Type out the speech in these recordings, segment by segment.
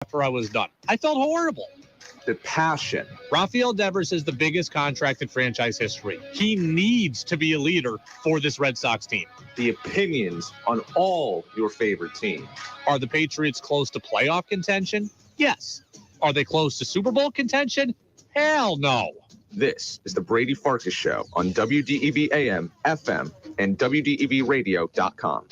after I was done. I felt horrible. The passion. Rafael Devers is the biggest contract in franchise history. He needs to be a leader for this Red Sox team. The opinions on all your favorite teams. Are the Patriots close to playoff contention? Yes. Are they close to Super Bowl contention? Hell no. This is the Brady Farkas Show on WDEV AM, FM, and WDEVradio.com.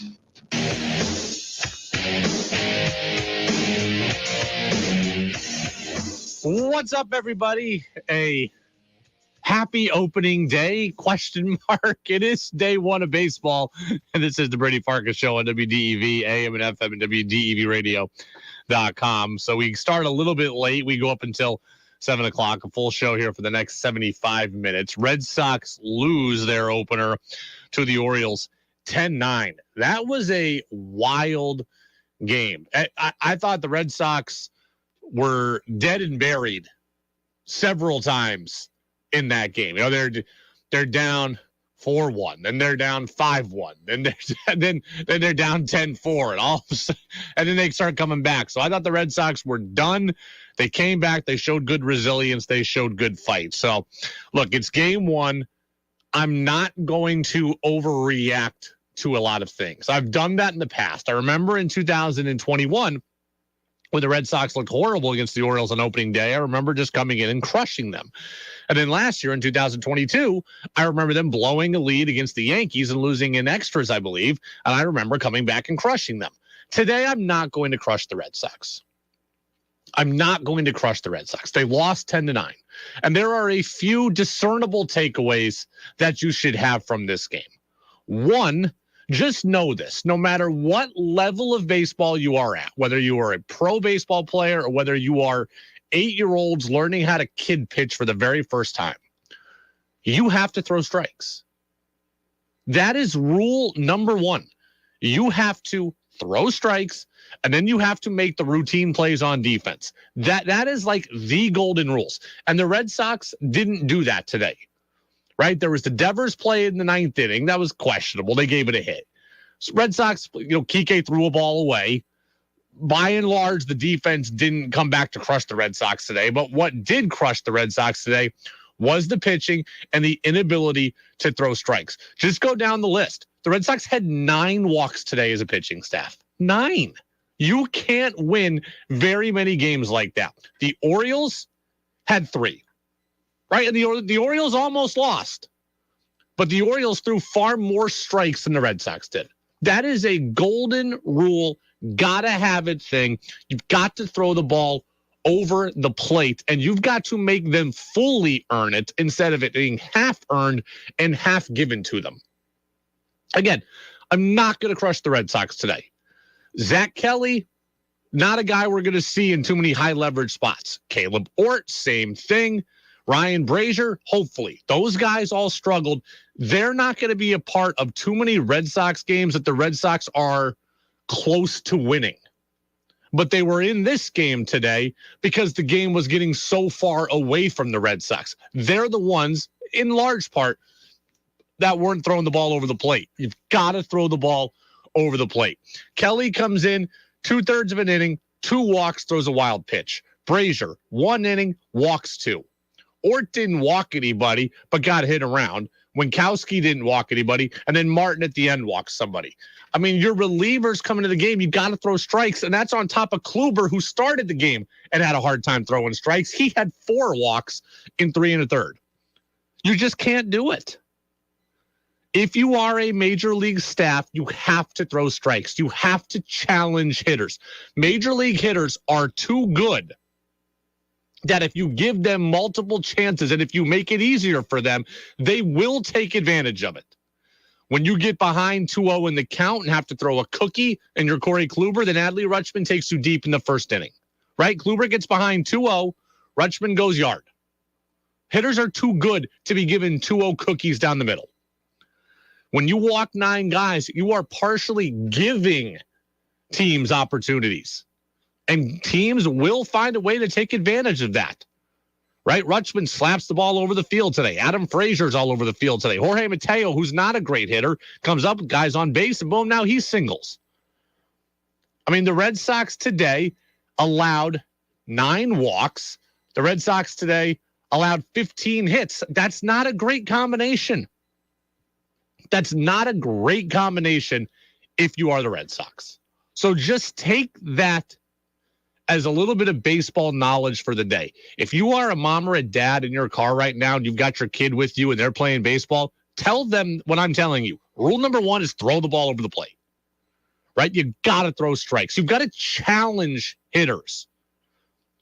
What's up, everybody? A happy opening day, question mark. It is day one of baseball, and this is the Brady Farkas Show on WDEV, AM and FM, and WDEVradio.com. So we start a little bit late. We go up until 7 o'clock, a full show here for the next 75 minutes. Red Sox lose their opener to the Orioles 10-9. That was a wild game. I thought the Red Sox were dead and buried several times in that game. You know, they're down 4-1, then they're down 5-1, then they're down 10-4, and all of a sudden, and then they start coming back. So I thought the Red Sox were done. They came back. They showed good resilience. They showed good fight. So, look, it's game one. I'm not going to overreact to a lot of things. I've done that in the past. I remember in 2021, when the Red Sox looked horrible against the Orioles on opening day, I remember just coming in and crushing them. And then last year in 2022, I remember them blowing a lead against the Yankees and losing in extras, I believe. And I remember coming back and crushing them. Today, I'm not going to crush the Red Sox. I'm not going to crush the Red Sox. They lost 10-9. And there are a few discernible takeaways that you should have from this game. One, just know this, no matter what level of baseball you are at, whether you are a pro baseball player or whether you are 8-year-olds learning how to kid pitch for the very first time, you have to throw strikes. That is rule number one. You have to throw strikes, and then you have to make the routine plays on defense. That is like the golden rules. And the Red Sox didn't do that today. Right? There was the Devers play in the ninth inning. That was questionable. They gave it a hit. So Red Sox, Kike threw a ball away. By and large, the defense didn't come back to crush the Red Sox today. But what did crush the Red Sox today was the pitching and the inability to throw strikes. Just go down the list. The Red Sox had 9 walks today as a pitching staff. 9. You can't win very many games like that. The Orioles had 3. Right, and the Orioles almost lost. But the Orioles threw far more strikes than the Red Sox did. That is a golden rule, gotta have it thing. You've got to throw the ball over the plate, and you've got to make them fully earn it instead of it being half earned and half given to them. Again, I'm not going to crush the Red Sox today. Zach Kelly, not a guy we're going to see in too many high leverage spots. Caleb Ort, same thing. Ryan Brazier, hopefully. Those guys all struggled. They're not going to be a part of too many Red Sox games that the Red Sox are close to winning. But they were in this game today because the game was getting so far away from the Red Sox. They're the ones, in large part, that weren't throwing the ball over the plate. You've got to throw the ball over the plate. Kelly comes in, 2/3 of an inning, 2 walks, throws a wild pitch. Brazier, 1 inning, walks 2. Ort didn't walk anybody, but got hit around. Winkowski didn't walk anybody, and then Martin at the end walked somebody. I mean, your relievers coming to the game, you got to throw strikes, and that's on top of Kluber, who started the game and had a hard time throwing strikes. He had 4 walks in 3 1/3. You just can't do it. If you are a major league staff, you have to throw strikes. You have to challenge hitters. Major league hitters are too good that if you give them multiple chances and if you make it easier for them, they will take advantage of it. When you get behind 2-0 in the count and have to throw a cookie and you're Corey Kluber, then Adley Rutschman takes you deep in the first inning. Right? Kluber gets behind 2-0, Rutschman goes yard. Hitters are too good to be given 2-0 cookies down the middle. When you walk 9 guys, you are partially giving teams opportunities. And teams will find a way to take advantage of that. Right? Rutschman slaps the ball over the field today. Adam Frazier's all over the field today. Jorge Mateo, who's not a great hitter, comes up with guys on base, and boom, now he singles. I mean, the Red Sox today, allowed 9 walks. The Red Sox today allowed 15 hits. That's not a great combination. That's not a great combination if you are the Red Sox. So just take that as a little bit of baseball knowledge for the day. If you are a mom or a dad in your car right now and you've got your kid with you and they're playing baseball, tell them what I'm telling you. Rule number 1 is throw the ball over the plate, right? You got to throw strikes. You've got to challenge hitters.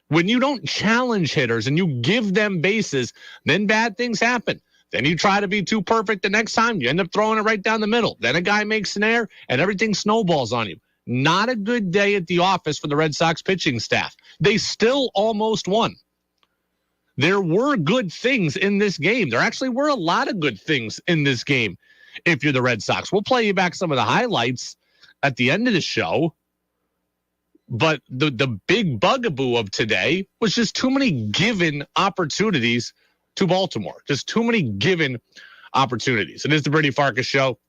When you don't challenge hitters and you give them bases, then bad things happen. Then you try to be too perfect the next time. You end up throwing it right down the middle. Then a guy makes an error and everything snowballs on you. Not a good day at the office for the Red Sox pitching staff. They still almost won. There were good things in this game. There actually were a lot of good things in this game if you're the Red Sox. We'll play you back some of the highlights at the end of the show. But the big bugaboo of today was just too many given opportunities to Baltimore. Just too many given opportunities. It is the Brady Farkas Show.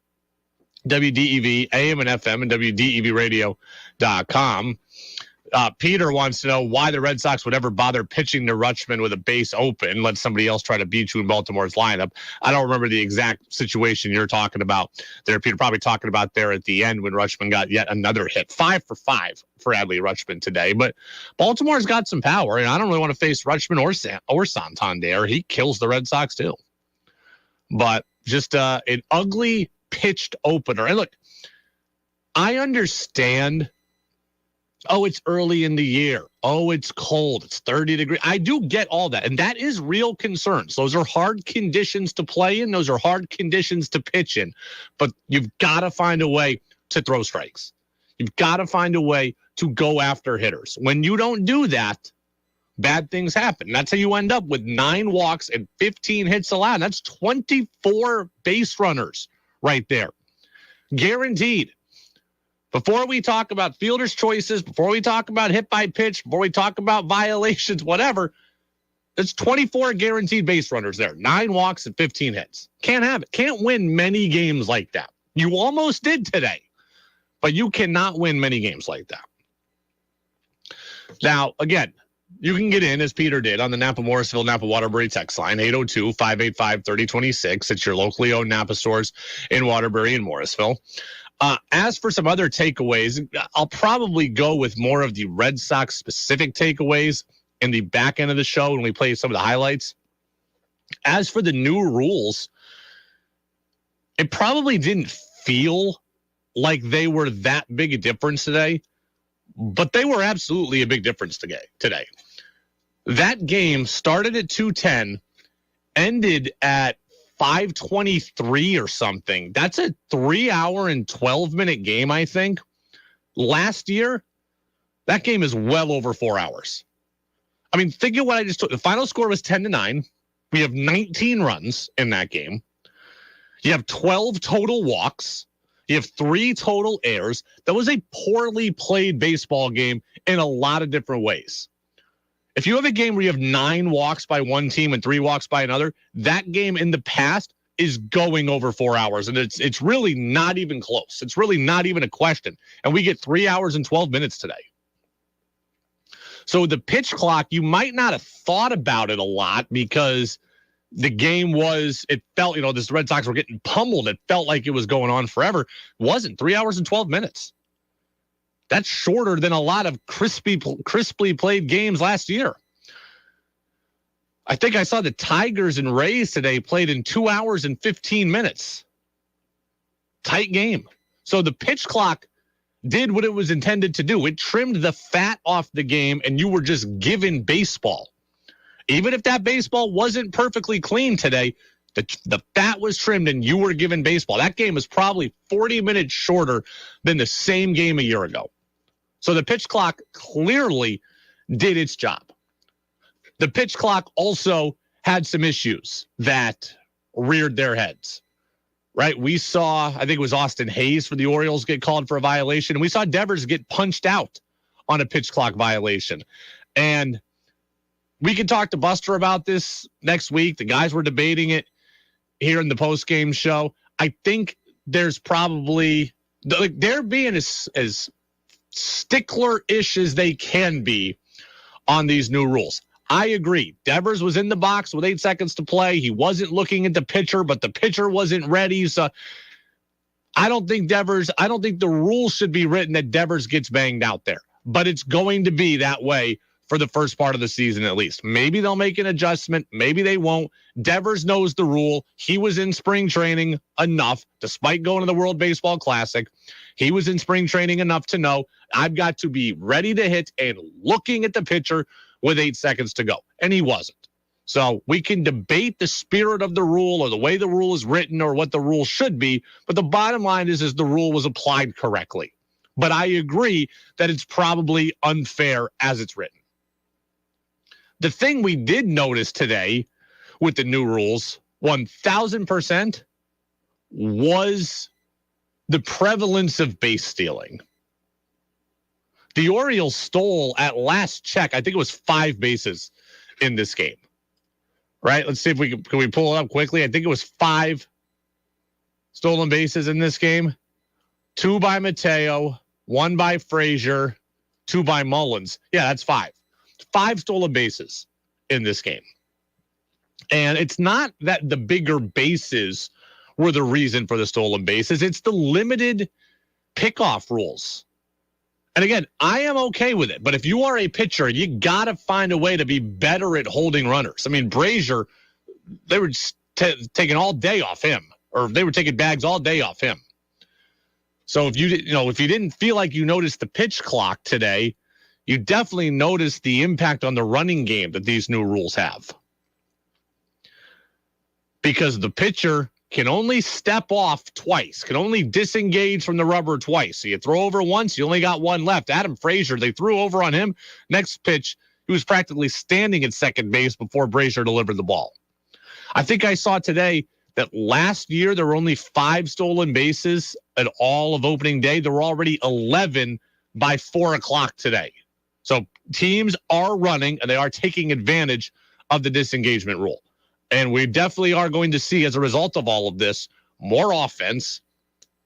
WDEV, AM and FM, and WDEVradio.com. Peter wants to know why the Red Sox would ever bother pitching to Rutschman with a base open, let somebody else try to beat you in Baltimore's lineup. I don't remember the exact situation you're talking about there, Peter. Probably talking about there at the end when Rutschman got yet another hit. 5 for 5 for Adley Rutschman today. But Baltimore's got some power, and I don't really want to face Rutschman or Santander. He kills the Red Sox too. But just an ugly pitched opener. And look, I understand, it's early in the year. It's cold. It's 30 degrees. I do get all that. And that is real concerns. Those are hard conditions to play in. Those are hard conditions to pitch in. But you've got to find a way to throw strikes. You've got to find a way to go after hitters. When you don't do that, bad things happen. That's how you end up with 9 walks and 15 hits allowed. That's 24 base runners right there. Guaranteed. Before we talk about fielders' choices, before we talk about hit by pitch, before we talk about violations, whatever, it's 24 guaranteed base runners there. 9 walks and 15 hits. Can't have it. Can't win many games like that. You almost did today, but you cannot win many games like that. Now, again, you can get in, as Peter did, on the Napa Morrisville Napa Waterbury text line, 802-585-3026. It's your locally owned Napa stores in Waterbury and Morrisville. As for some other takeaways, I'll probably go with more of the Red Sox specific takeaways in the back end of the show when we play some of the highlights. As for the new rules, it probably didn't feel like they were that big a difference today, but they were absolutely a big difference today. That game started at 2:10, ended at 5:23 or something. That's a 3-hour and 12-minute game, I think. Last year, that game is well over 4 hours. I mean, think of what I just took. The final score was 10-9. We have 19 runs in that game. You have 12 total walks. You have 3 total errors. That was a poorly played baseball game in a lot of different ways. If you have a game where you have 9 walks by one team and 3 walks by another, that game in the past is going over 4 hours. And it's really not even close. It's really not even a question. And we get 3 hours and 12 minutes today. So the pitch clock, you might not have thought about it a lot because the game it felt, the Red Sox were getting pummeled. It felt like it was going on forever. It wasn't. 3 hours and 12 minutes. That's shorter than a lot of crisply played games last year. I think I saw the Tigers and Rays today played in 2 hours and 15 minutes. Tight game. So the pitch clock did what it was intended to do. It trimmed the fat off the game, and you were just given baseball. Even if that baseball wasn't perfectly clean today, the fat was trimmed and you were given baseball. That game was probably 40 minutes shorter than the same game a year ago. So the pitch clock clearly did its job. The pitch clock also had some issues that reared their heads, right? We saw, I think it was Austin Hayes for the Orioles get called for a violation. And we saw Devers get punched out on a pitch clock violation. And we can talk to Buster about this next week. The guys were debating it here in the post-game show. I think there's probably, they're being as stickler-ish as they can be on these new rules. I agree. Devers was in the box with 8 seconds to play. He wasn't looking at the pitcher, but the pitcher wasn't ready. So I don't think the rules should be written that Devers gets banged out there, but it's going to be that way for the first part of the season at least. Maybe they'll make an adjustment. Maybe they won't. Devers knows the rule. He was in spring training enough, despite going to the World Baseball Classic. He was in spring training enough to know I've got to be ready to hit and looking at the pitcher with 8 seconds to go. And he wasn't. So we can debate the spirit of the rule or the way the rule is written or what the rule should be. But the bottom line is the rule was applied correctly. But I agree that it's probably unfair as it's written. The thing we did notice today with the new rules, 1,000%, was the prevalence of base stealing. The Orioles stole at last check, I think it was 5 bases in this game. Right? Let's see if can we pull it up quickly. I think it was 5 stolen bases in this game. 2 by Mateo, 1 by Frazier, 2 by Mullins. Yeah, that's 5. 5 stolen bases in this game. And it's not that the bigger bases were the reason for the stolen bases. It's the limited pickoff rules. And again, I am okay with it. But if you are a pitcher, you got to find a way to be better at holding runners. I mean, Brazier, they were taking all day off him, or they were taking bags all day off him. So if you didn't feel like you noticed the pitch clock today, you definitely noticed the impact on the running game that these new rules have. Because the pitcher can only step off twice, can only disengage from the rubber twice. So you throw over once, you only got 1 left. Adam Frazier, they threw over on him. Next pitch, he was practically standing at second base before Brazier delivered the ball. I think I saw today that last year there were only 5 stolen bases at all of opening day. There were already 11 by 4 o'clock today. So teams are running, and they are taking advantage of the disengagement rule. And we definitely are going to see, as a result of all of this, more offense,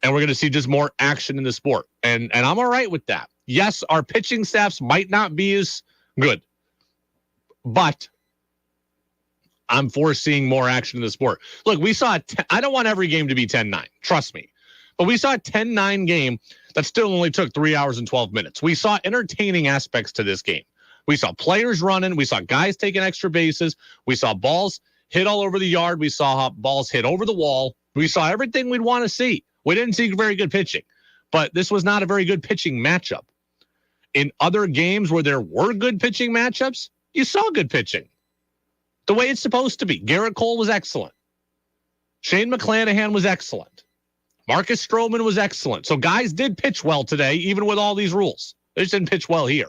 and we're going to see just more action in the sport. And I'm all right with that. Yes, our pitching staffs might not be as good, but I'm foreseeing more action in the sport. Look, we saw I don't want every game to be 10-9. Trust me. But we saw a 10-9 game that still only took 3 hours and 12 minutes. We saw entertaining aspects to this game. We saw players running. We saw guys taking extra bases. We saw balls hit all over the yard. We saw balls hit over the wall. We saw everything we'd want to see. We didn't see very good pitching, but this was not a very good pitching matchup. In other games where there were good pitching matchups, you saw good pitching. The way it's supposed to be. Garrett Cole was excellent. Shane McClanahan was excellent. Marcus Stroman was excellent. So guys did pitch well today, even with all these rules. They just didn't pitch well here.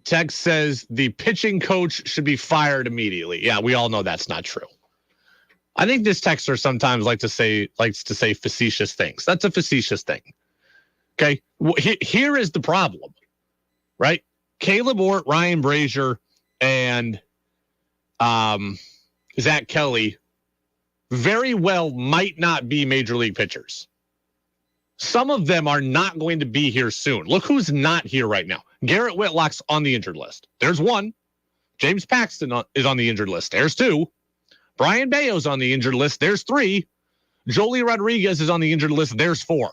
Text says the pitching coach should be fired immediately. Yeah, we all know that's not true. I think this texter sometimes likes to say facetious things. That's a facetious thing. Okay, here is the problem, right? Caleb Ort, Ryan Brazier, and Zach Kelly very well might not be major league pitchers. Some of them are not going to be here soon. Look who's not here right now. Garrett Whitlock's on the injured list. There's 1. James Paxton is on the injured list. There's 2. Brian Bayo's on the injured list. There's 3. Joely Rodriguez is on the injured list. There's 4.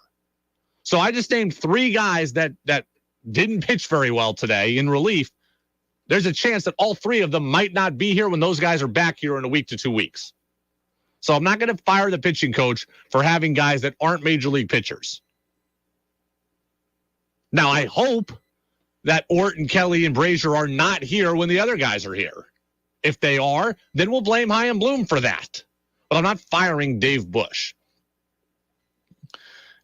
So I just named 3 guys that didn't pitch very well today in relief. There's a chance that all 3 of them might not be here when those guys are back here in a week to 2 weeks. So I'm not going to fire the pitching coach for having guys that aren't major league pitchers. Now, I hope that Ort and Kelly and Brazier are not here when the other guys are here. If they are, then we'll blame Chaim Bloom for that. But I'm not firing Dave Bush.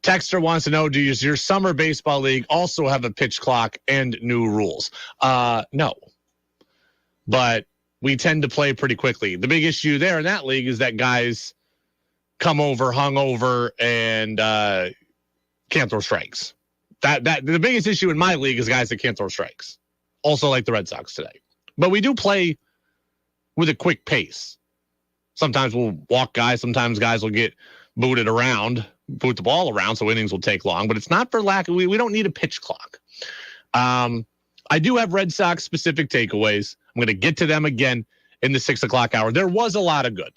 Texter wants to know, does your summer baseball league also have a pitch clock and new rules? No. But we tend to play pretty quickly. The big issue there in that league is that guys come over, hungover, and can't throw strikes. That the biggest issue in my league is guys that can't throw strikes. Also like the Red Sox today. But we do play with a quick pace. Sometimes we'll walk guys. Sometimes guys will get boot the ball around, so innings will take long. But it's not for lack of, we don't need a pitch clock. I do have Red Sox specific takeaways. I'm going to get to them again in the 6 o'clock hour. There was a lot of good,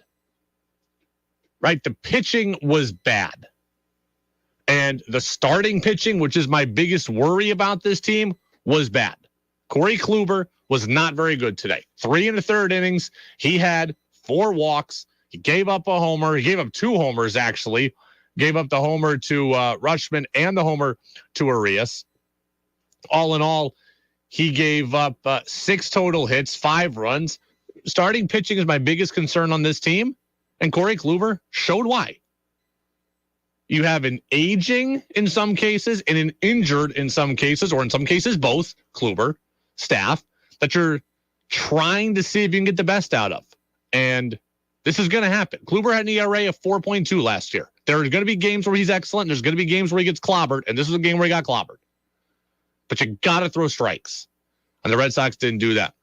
right? The pitching was bad. And the starting pitching, which is my biggest worry about this team, was bad. Corey Kluber was not very good today. 3 1/3 innings. He had 4 walks. He gave up a homer. He gave up 2 homers, actually. Gave up the homer to Rushman and the homer to Arias. All in all, he gave up 6 total hits, 5 runs. Starting pitching is my biggest concern on this team, and Corey Kluber showed why. You have an aging in some cases and an injured in some cases, or in some cases both, Kluber staff, that you're trying to see if you can get the best out of. And this is going to happen. Kluber had an ERA of 4.2 last year. There are going to be games where he's excellent. There's going to be games where he gets clobbered, and this is a game where he got clobbered. But you got to throw strikes. And the Red Sox didn't do that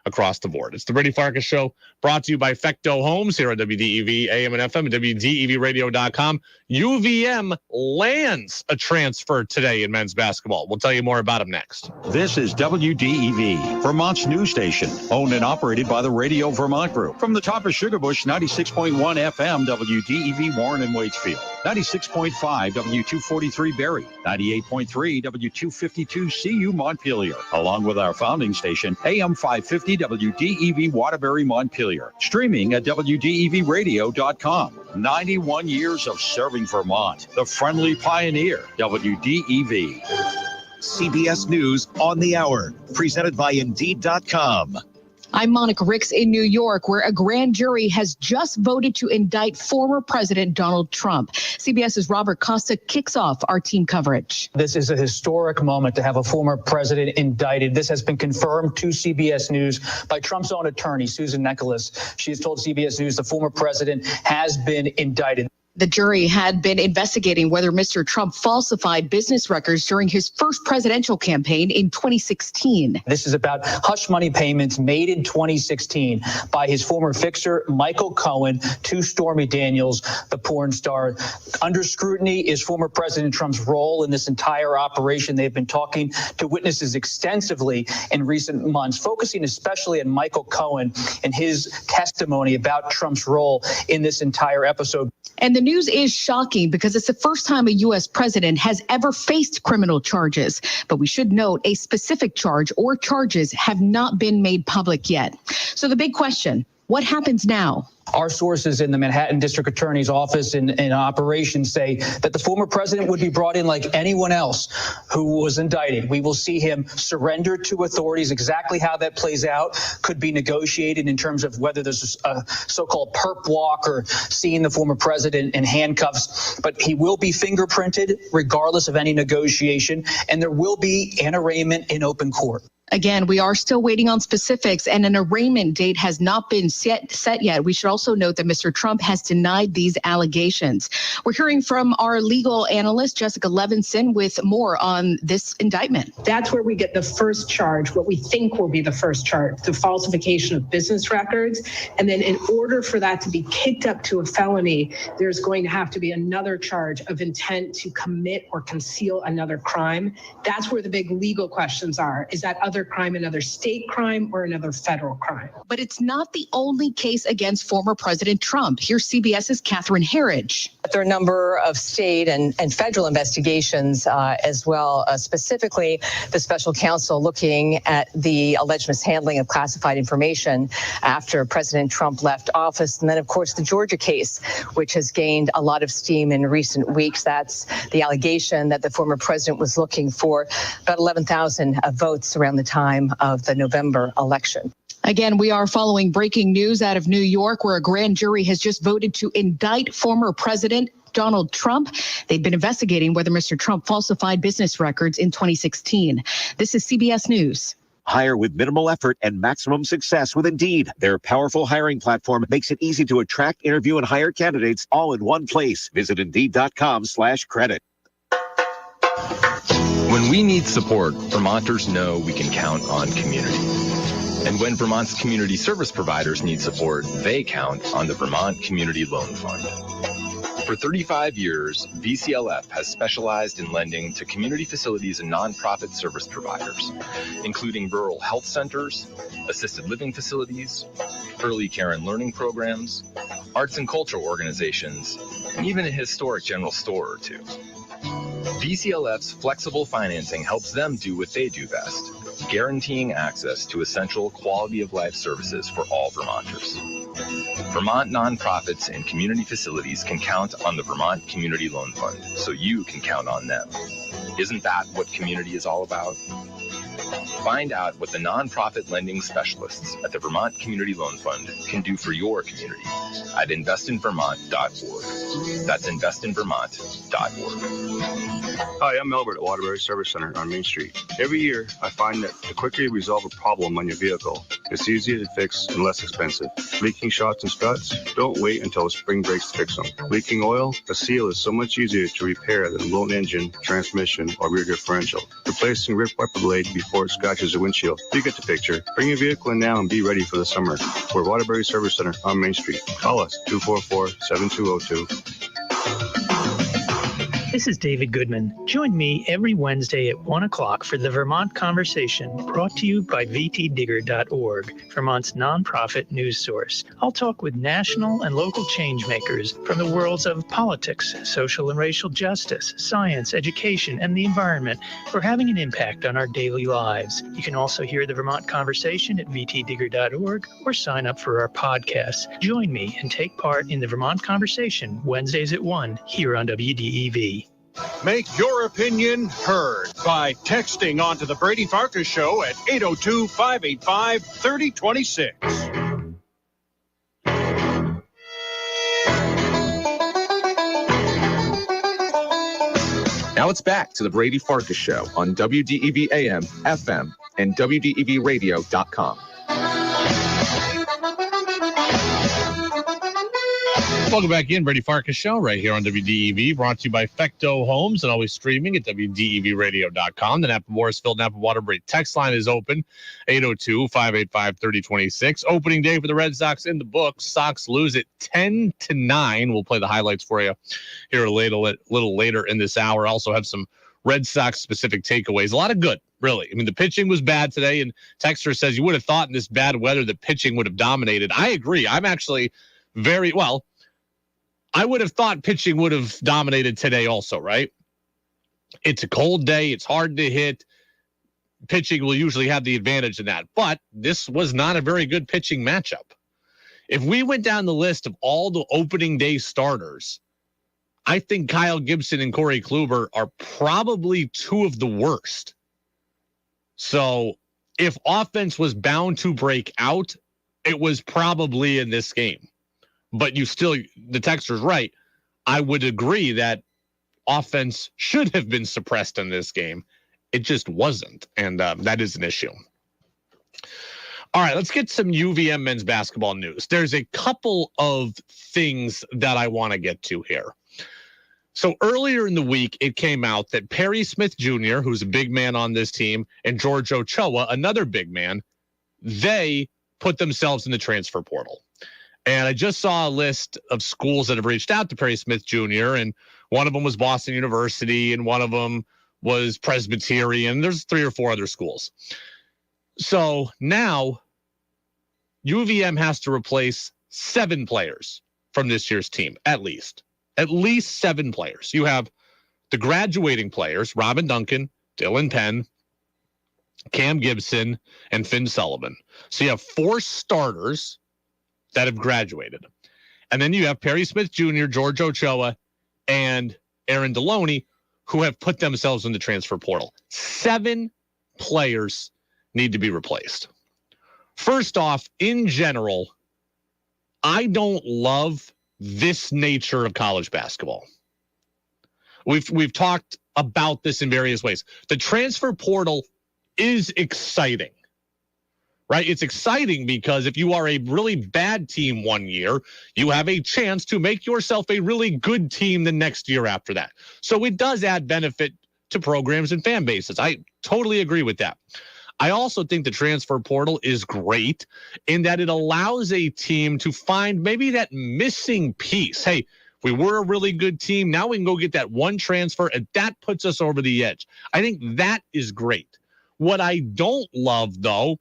across the board. It's the Brady Farkas Show, brought to you by Fecto Homes here on WDEV AM and FM and WDEVradio.com. UVM lands a transfer today in men's basketball. We'll tell you more about him next. This is WDEV, Vermont's news station, owned and operated by the Radio Vermont Group. From the top of Sugarbush, 96.1 FM, WDEV Warren and Waitsfield, 96.5 W243 Barrie, 98.3 W252 CU Montpelier, along with our founding station, AM 550 WDEV Waterbury Montpelier, streaming at WDEVradio.com. 91 years of serving Vermont, the friendly pioneer, WDEV. CBS News on the Hour, presented by Indeed.com. I'm Monica Ricks in New York, where a grand jury has just voted to indict former President Donald Trump. CBS's Robert Costa kicks off our team coverage. This is a historic moment to have a former president indicted. This has been confirmed to CBS News by Trump's own attorney, Susan Nicholas. She has told CBS News the former president has been indicted. The jury had been investigating whether Mr. Trump falsified business records during his first presidential campaign in 2016. This is about hush money payments made in 2016 by his former fixer, Michael Cohen, to Stormy Daniels, the porn star. Under scrutiny is former President Trump's role in this entire operation. They've been talking to witnesses extensively in recent months, focusing especially on Michael Cohen and his testimony about Trump's role in this entire episode. And the news is shocking because it's the first time a U.S. president has ever faced criminal charges. But we should note a specific charge or charges have not been made public yet. So the big question, what happens now? Our sources in the Manhattan District Attorney's Office in operations say that the former president would be brought in like anyone else who was indicted. We will see him surrender to authorities. Exactly how that plays out could be negotiated in terms of whether there's a so-called perp walk or seeing the former president in handcuffs. But he will be fingerprinted regardless of any negotiation, and there will be an arraignment in open court. Again, we are still waiting on specifics, and an arraignment date has not been set yet. We should also note that Mr. Trump has denied these allegations. We're hearing from our legal analyst, Jessica Levinson, with more on this indictment. That's where we get the first charge, what we think will be the first charge, the falsification of business records. And then in order for that to be kicked up to a felony, there's going to have to be another charge of intent to commit or conceal another crime. That's where the big legal questions are. Is that other crime another state crime or another federal crime? But it's not the only case against former President Trump. Here's CBS's Catherine Herridge. There are a number of state and federal investigations as well, specifically the special counsel looking at the alleged mishandling of classified information after President Trump left office. And then, of course, the Georgia case, which has gained a lot of steam in recent weeks. That's the allegation that the former president was looking for about 11,000 votes around the time of the November election. Again, we are following breaking news out of New York, where a grand jury has just voted to indict former President Donald Trump. They've been investigating whether Mr. Trump falsified business records in 2016. This is CBS News. Hire with minimal effort and maximum success with Indeed. Their powerful hiring platform makes it easy to attract, interview, and hire candidates all in one place. Visit Indeed.com/credit. When we need support, Vermonters know we can count on community. And when Vermont's community service providers need support, they count on the Vermont Community Loan Fund. For 35 years, VCLF has specialized in lending to community facilities and nonprofit service providers, including rural health centers, assisted living facilities, early care and learning programs, arts and cultural organizations, and even a historic general store or two. VCLF's flexible financing helps them do what they do best, guaranteeing access to essential quality of life services for all Vermonters. Vermont nonprofits and community facilities can count on the Vermont Community Loan Fund, so you can count on them. Isn't that what community is all about? Find out what the nonprofit lending specialists at the Vermont Community Loan Fund can do for your community at investinvermont.org. That's investinvermont.org. Hi, I'm Albert at Waterbury Service Center on Main Street. Every year, I find that the quicker you resolve a problem on your vehicle, it's easier to fix and less expensive. Leaking shocks and struts? Don't wait until the spring breaks to fix them. Leaking oil? A seal is so much easier to repair than a blown engine, transmission, or rear differential. Replacing ripped wiper blade before it scratches the windshield. You get the picture. Bring your vehicle in now and be ready for the summer. We're Waterbury Service Center on Main Street. Call us 244-7202. This is David Goodman. Join me every Wednesday at 1 o'clock for the Vermont Conversation, brought to you by vtdigger.org, Vermont's nonprofit news source. I'll talk with national and local changemakers from the worlds of politics, social and racial justice, science, education, and the environment who are having an impact on our daily lives. You can also hear the Vermont Conversation at vtdigger.org or sign up for our podcasts. Join me and take part in the Vermont Conversation Wednesdays at 1 here on WDEV. Make your opinion heard by texting onto the Brady Farkas Show at 802-585-3026. Now it's back to the Brady Farkas Show on WDEV AM, FM, and WDEVradio.com. Welcome back in, Brady Farkas Show, right here on WDEV, brought to you by Fecto Homes and always streaming at WDEVradio.com. The Napa Morrisville Napa Waterbury text line is open, 802-585-3026. Opening day for the Red Sox in the books. Sox lose it 10-9. We'll play the highlights for you here a little later in this hour. Also have some Red Sox specific takeaways. A lot of good, really. I mean, the pitching was bad today, and Texter says you would have thought in this bad weather the pitching would have dominated. I agree. I'm actually very well. I would have thought pitching would have dominated today also, right? It's a cold day. It's hard to hit. Pitching will usually have the advantage in that. But this was not a very good pitching matchup. If we went down the list of all the opening day starters, I think Kyle Gibson and Corey Kluber are probably two of the worst. So if offense was bound to break out, it was probably in this game. But the texter's right. I would agree that offense should have been suppressed in this game. It just wasn't, and that is an issue. All right, let's get some UVM men's basketball news. There's a couple of things that I want to get to here. So earlier in the week, it came out that Perry Smith Jr., who's a big man on this team, and George Ochoa, another big man, they put themselves in the transfer portal. And I just saw a list of schools that have reached out to Perry Smith Jr., and one of them was Boston University, and one of them was Presbyterian. There's 3 or 4 other schools. So now UVM has to replace 7 players from this year's team, at least 7 players. You have the graduating players, Robin Duncan, Dylan Penn, Cam Gibson, and Finn Sullivan. So you have 4 starters that have graduated. And then you have Perry Smith Jr., George Ochoa, and Aaron Deloney, who have put themselves in the transfer portal. 7 players need to be replaced. First off, in general, I don't love this nature of college basketball. We've talked about this in various ways. The transfer portal is exciting. Right? It's exciting because if you are a really bad team one year, you have a chance to make yourself a really good team the next year after that. So it does add benefit to programs and fan bases. I totally agree with that. I also think the transfer portal is great in that it allows a team to find maybe that missing piece. Hey, We were a really good team. Now we can go get that one transfer, and that puts us over the edge. I think that is great. What I don't love, though,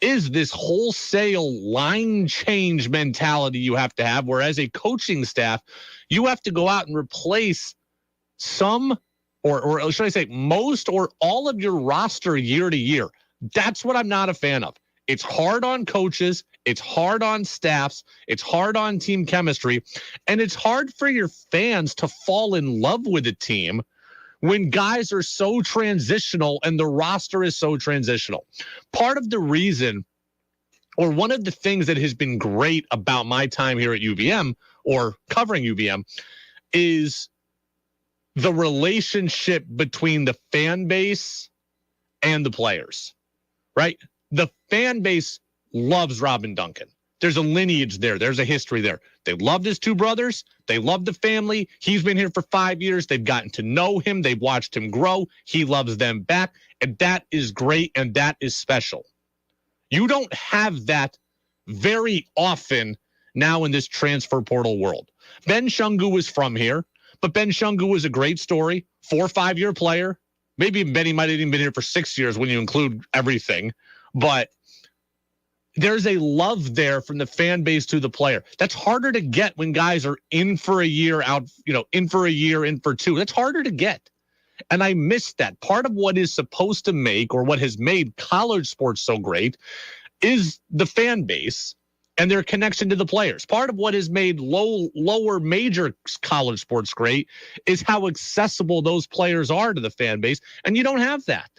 is this wholesale line change mentality you have to have, where as a coaching staff, you have to go out and replace some, or should I say most or all of your roster year to year. That's what I'm not a fan of. It's hard on coaches. It's hard on staffs. It's hard on team chemistry. And it's hard for your fans to fall in love with a team when guys are so transitional and the roster is so transitional. Part of the reason, or one of the things that has been great about my time here at UVM or covering UVM, is the relationship between the fan base and the players, right? The fan base loves Robin Duncan. There's a lineage there. There's a history there. They loved his two brothers. They loved the family. He's been here for 5 years. They've gotten to know him. They've watched him grow. He loves them back. And that is great. And that is special. You don't have that very often now in this transfer portal world. Ben Shungu is from here, but Ben Shungu is a great story. 4 or 5 year player. Maybe Benny might have even been here for 6 years when you include everything. But there's a love there from the fan base to the player. That's harder to get when guys are in for a year, out, in for a year, in for two. That's harder to get. And I miss that. Part of what is supposed to make, or what has made college sports so great, is the fan base and their connection to the players. Part of what has made lower major college sports great is how accessible those players are to the fan base. And you don't have that.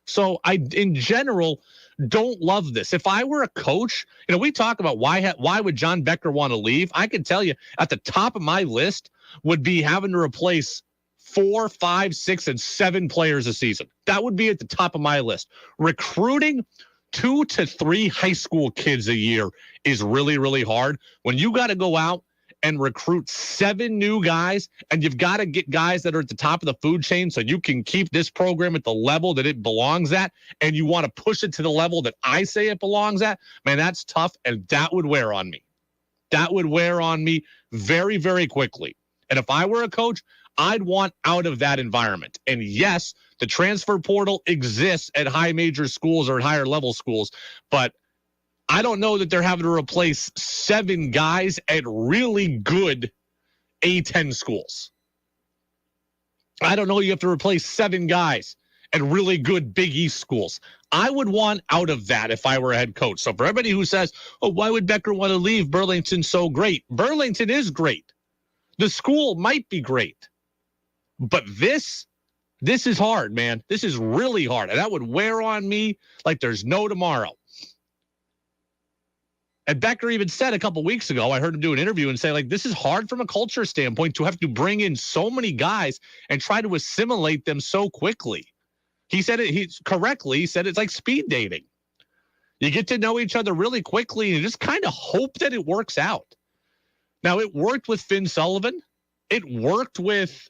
So I, in general, don't love this. If I were a coach, we talk about why would John Becker want to leave? I can tell you at the top of my list would be having to replace 4, 5, 6, and 7 players a season. That would be at the top of my list. Recruiting 2 to 3 high school kids a year is really, really hard. When you got to go out and recruit 7 new guys, and you've got to get guys that are at the top of the food chain so you can keep this program at the level that it belongs at, and you want to push it to the level that I say it belongs at, man, that's tough, and that would wear on me. That would wear on me very, very quickly. And if I were a coach, I'd want out of that environment. And yes, the transfer portal exists at high major schools or at higher level schools, but I don't know that they're having to replace 7 guys at really good A-10 schools. I don't know you have to replace 7 guys at really good Big East schools. I would want out of that if I were a head coach. So for everybody who says, oh, why would Becker want to leave? Burlington's so great. Burlington is great. The school might be great. But this is hard, man. This is really hard. And that would wear on me like there's no tomorrow. And Becker even said a couple weeks ago, I heard him do an interview and say, this is hard from a culture standpoint to have to bring in so many guys and try to assimilate them so quickly. He said it correctly. He said it's like speed dating. You get to know each other really quickly and you just kind of hope that it works out. Now, it worked with Finn Sullivan. It worked with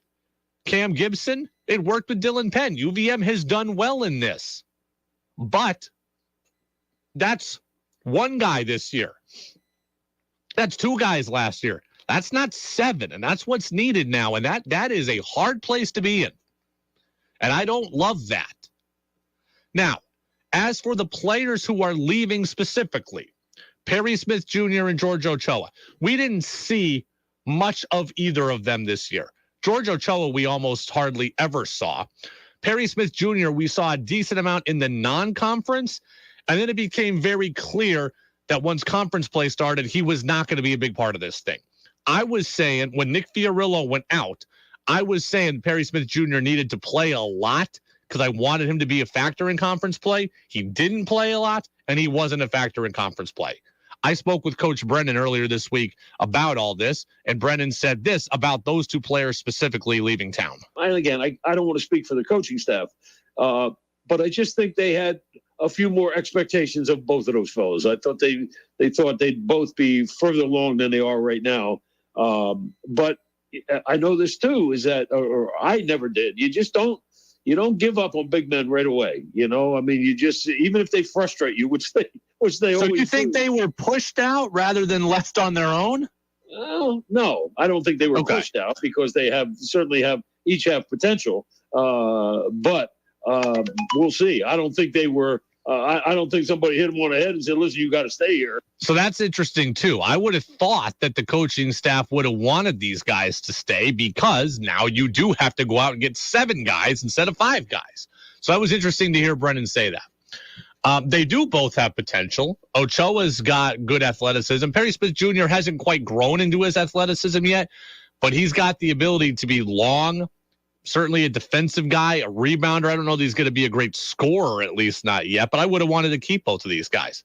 Cam Gibson. It worked with Dylan Penn. UVM has done well in this. But that's 1 guy this year. That's 2 guys last year. That's not 7, and that's what's needed now, and that is a hard place to be in. And I don't love that. Now, as for the players who are leaving specifically, Perry Smith Jr. and George Ochoa, we didn't see much of either of them this year. George Ochoa, we almost hardly ever saw. Perry Smith Jr., we saw a decent amount in the non-conference, and then it became very clear that once conference play started, he was not going to be a big part of this thing. I was saying, when Nick Fiorillo went out, I was saying Perry Smith Jr. needed to play a lot because I wanted him to be a factor in conference play. He didn't play a lot, and he wasn't a factor in conference play. I spoke with Coach Brennan earlier this week about all this, and Brennan said this about those 2 players specifically leaving town. And again, I don't want to speak for the coaching staff, but I just think they had a few more expectations of both of those fellows. I thought they thought they'd both be further along than they are right now. But I know this too, is that, or I never did. You don't give up on big men right away. You just, even if they frustrate you, which they so always you think do. they were pushed out rather than left on their own? No, I don't think they were pushed out because they each have potential. But we'll see. I don't think they were. I don't think somebody hit them on the head and said, "Listen, you got to stay here." So that's interesting too. I would have thought that the coaching staff would have wanted these guys to stay because now you do have to go out and get 7 guys instead of 5 guys. So that was interesting to hear Brennan say that. They do both have potential. Ochoa's got good athleticism. Perry Smith Jr. hasn't quite grown into his athleticism yet, but he's got the ability to be long, certainly a defensive guy, a rebounder. I don't know that he's going to be a great scorer, at least not yet, but I would have wanted to keep both of these guys.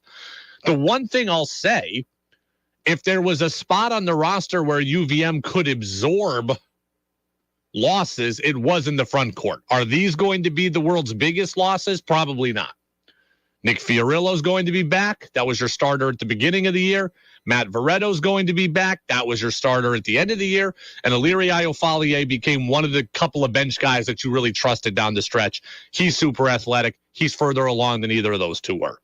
The one thing I'll say, if there was a spot on the roster where UVM could absorb losses, it was in the front court. Are these going to be the world's biggest losses? Probably not. Nick Fiorillo's going to be back. That was your starter at the beginning of the year. Matt Veretto's going to be back. That was your starter at the end of the year. And Iliri Iofalier became one of the couple of bench guys that you really trusted down the stretch. He's super athletic. He's further along than either of those two were.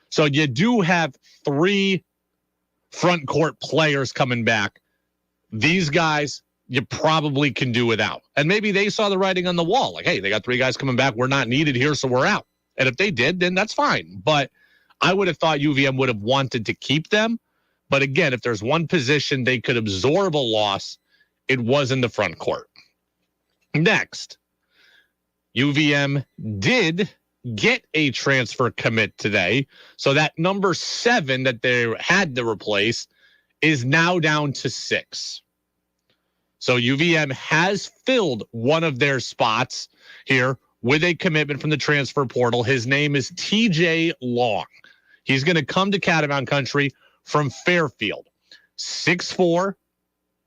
So you do have 3 front court players coming back. These guys you probably can do without. And maybe they saw the writing on the wall. Like, hey, they got 3 guys coming back. We're not needed here, so we're out. And if they did, then that's fine. But I would have thought UVM would have wanted to keep them. But again, if there's one position they could absorb a loss, it was in the front court. Next, UVM did get a transfer commit today. So that number 7 that they had to replace is now down to 6. So UVM has filled one of their spots here with a commitment from the transfer portal. His name is TJ Long. He's going to come to Catamount Country from Fairfield. 6'4",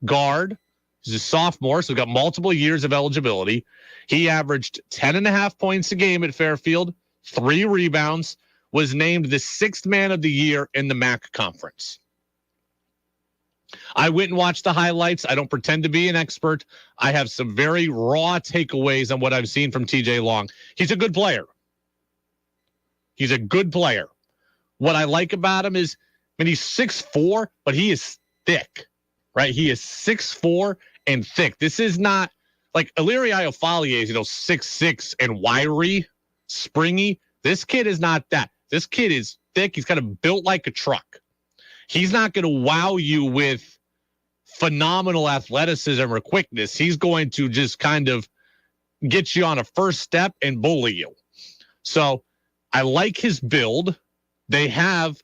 guard. He's a sophomore, so he's got multiple years of eligibility. He averaged 10.5 points a game at Fairfield, 3 rebounds, was named the 6th man of the year in the MAC conference. I went and watched the highlights. I don't pretend to be an expert. I have some very raw takeaways on what I've seen from TJ Long. He's a good player. He's a good player. What I like about him is, I mean, he's 6'4", but he is thick, right? He is 6'4" and thick. This is not like Iliri Iofalier is, 6'6" and wiry, springy. This kid is not that. This kid is thick. He's kind of built like a truck. He's not going to wow you with phenomenal athleticism or quickness. He's going to just kind of get you on a first step and bully you. So I like his build. They have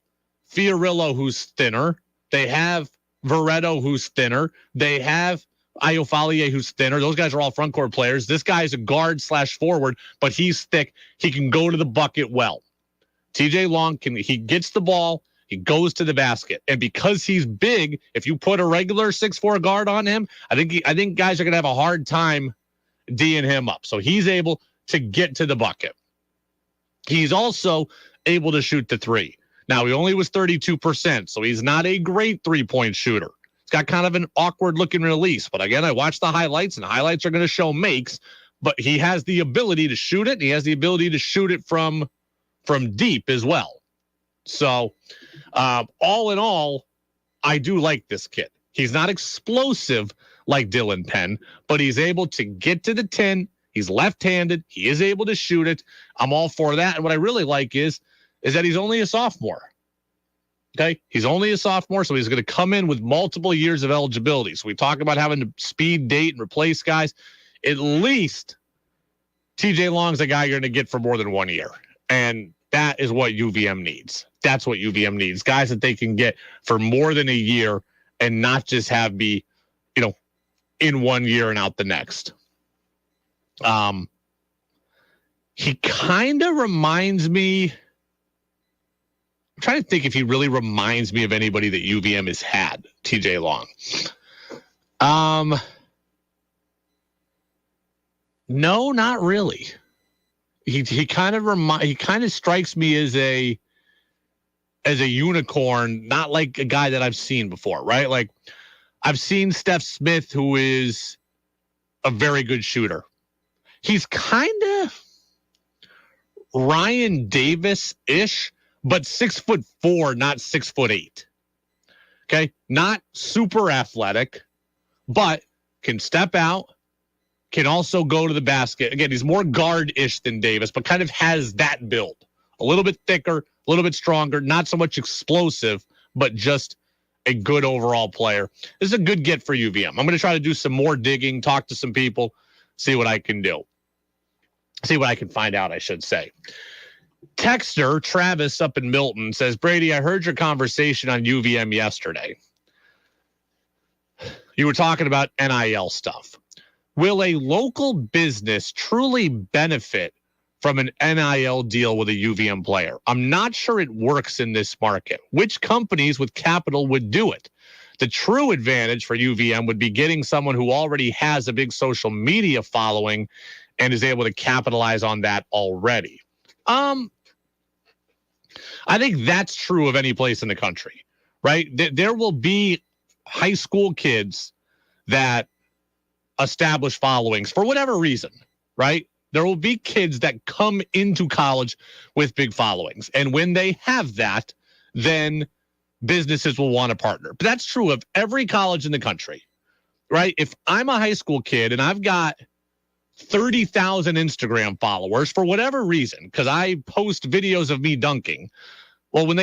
Fiorillo, who's thinner. They have Veretto, who's thinner. They have Iofalier, who's thinner. Those guys are all front court players. This guy is a guard/forward, but he's thick. He can go to the bucket well. TJ Long he gets the ball. He goes to the basket. And because he's big, if you put a regular 6'4" guard on him, I think guys are going to have a hard time D'ing him up. So he's able to get to the bucket. He's also able to shoot the 3. Now, he only was 32%, so he's not a great 3-point shooter. He's got kind of an awkward-looking release. But again, I watched the highlights, and the highlights are going to show makes. But he has the ability to shoot it, and he has the ability to shoot it from deep as well. So, all in all, I do like this kid. He's not explosive like Dylan Penn, but he's able to get to the 10. He's left-handed. He is able to shoot it. I'm all for that. And what I really like is that he's only a sophomore. Okay? He's only a sophomore, so he's going to come in with multiple years of eligibility. So we talk about having to speed date and replace guys. At least TJ Long's a guy you're going to get for more than 1 year. And that is what UVM needs. That's what UVM needs. Guys that they can get for more than a year and not just have be, in 1 year and out the next. He kind of reminds me. I'm trying to think if he really reminds me of anybody that UVM has had, TJ Long. No, not really. He kind of strikes me as a unicorn, not like a guy that I've seen before, right? Like I've seen Steph Smith, who is a very good shooter. He's kind of Ryan Davis-ish, but 6'4", not 6'8". Okay. Not super athletic, but can step out, can also go to the basket. Again, he's more guard-ish than Davis, but kind of has that build. A little bit thicker, a little bit stronger, not so much explosive, but just a good overall player. This is a good get for UVM. I'm going to try to do some more digging, talk to some people, see what I can do. See what I can find out, I should say. Texter Travis up in Milton says, Brady, I heard your conversation on UVM yesterday. You were talking about NIL stuff. Will a local business truly benefit from an NIL deal with a UVM player? I'm not sure it works in this market. Which companies with capital would do it? The true advantage for UVM would be getting someone who already has a big social media following and is able to capitalize on that already. I think that's true of any place in the country, right? There will be high school kids that establish followings for whatever reason, right? There will be kids that come into college with big followings. And when they have that, then businesses will want to partner. But that's true of every college in the country, right? If I'm a high school kid and I've got 30,000 Instagram followers for whatever reason, because I post videos of me dunking, well, when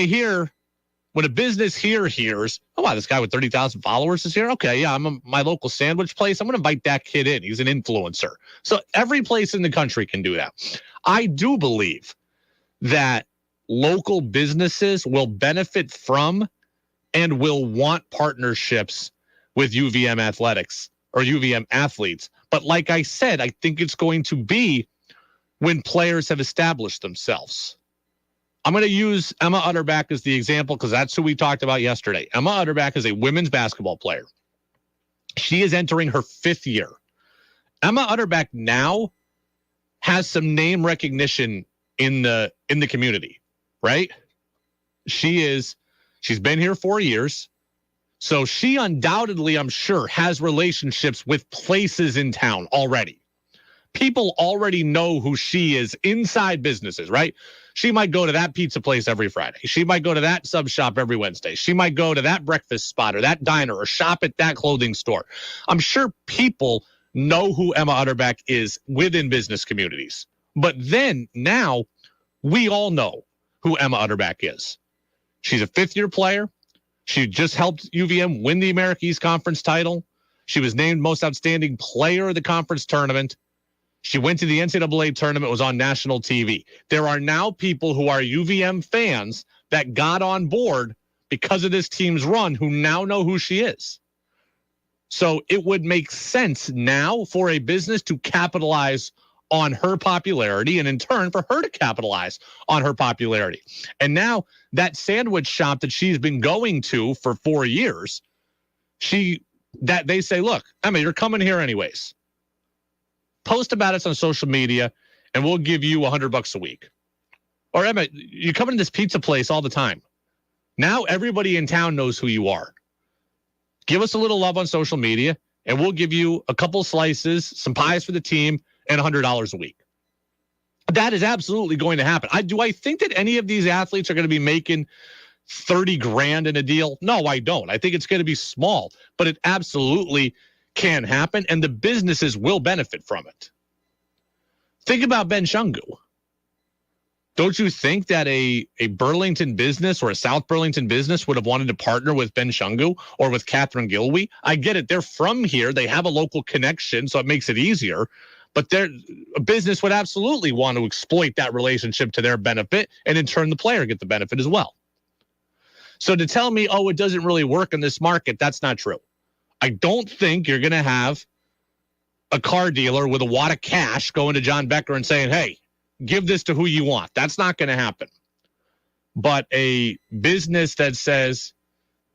a business here hears, oh, wow, this guy with 30,000 followers is here. Okay, yeah, my local sandwich place. I'm going to invite that kid in. He's an influencer. So every place in the country can do that. I do believe that local businesses will benefit from and will want partnerships with UVM athletics or UVM athletes. But like I said, I think it's going to be when players have established themselves. I'm going to use Emma Utterback as the example because that's who we talked about yesterday. Emma Utterback is a women's basketball player. She is entering her 5th year. Emma Utterback now has some name recognition in the community, right? She's been here 4 years. So she undoubtedly, I'm sure, has relationships with places in town already. People already know who she is inside businesses, right? She might go to that pizza place every Friday. She might go to that sub shop every Wednesday. She might go to that breakfast spot or that diner or shop at that clothing store. I'm sure people know who Emma Utterback is within business communities. But then now we all know who Emma Utterback is. She's a 5th-year player. She just helped UVM win the America East Conference title. She was named most outstanding player of the conference tournament. She went to the NCAA tournament, was on national TV. There are now people who are UVM fans that got on board because of this team's run who now know who she is. So it would make sense now for a business to capitalize on her popularity and in turn for her to capitalize on her popularity. And now that sandwich shop that she's been going to for 4 years, they say, look, Emma, you're coming here anyways. Post about us on social media and we'll give you $100 a week. Or Emma, you come to this pizza place all the time. Now everybody in town knows who you are. Give us a little love on social media and we'll give you a couple slices, some pies for the team, and $100 a week. That is absolutely going to happen. Do I think that any of these athletes are going to be making $30,000 in a deal? No, I don't. I think it's going to be small, but it absolutely can happen, and the businesses will benefit from it. Think about Ben Shungu. Don't you think that a Burlington business or a South Burlington business would have wanted to partner with Ben Shungu or with Catherine Gilwey? I get it. They're from here. They have a local connection, so it makes it easier. But a business would absolutely want to exploit that relationship to their benefit, and in turn, the player get the benefit as well. So to tell me, it doesn't really work in this market, that's not true. I don't think you're going to have a car dealer with a wad of cash going to John Becker and saying, hey, give this to who you want. That's not going to happen. But a business that says,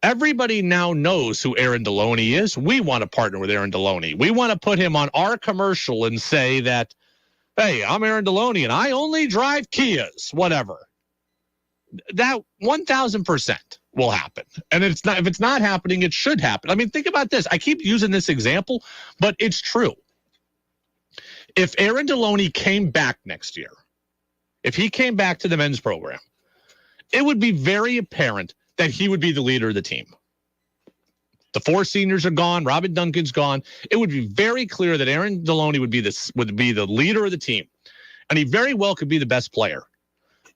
everybody now knows who Aaron Deloney is. We want to partner with Aaron Deloney. We want to put him on our commercial and say that, hey, I'm Aaron Deloney and I only drive Kias, whatever. That 1,000% will happen. And if it's not happening, it should happen. I mean, think about this. I keep using this example, but it's true. If Aaron Deloney came back next year, if he came back to the men's program, it would be very apparent that he would be the leader of the team. The 4 seniors are gone. Robin Duncan's gone. It would be very clear that Aaron Deloney would be the leader of the team, and he very well could be the best player.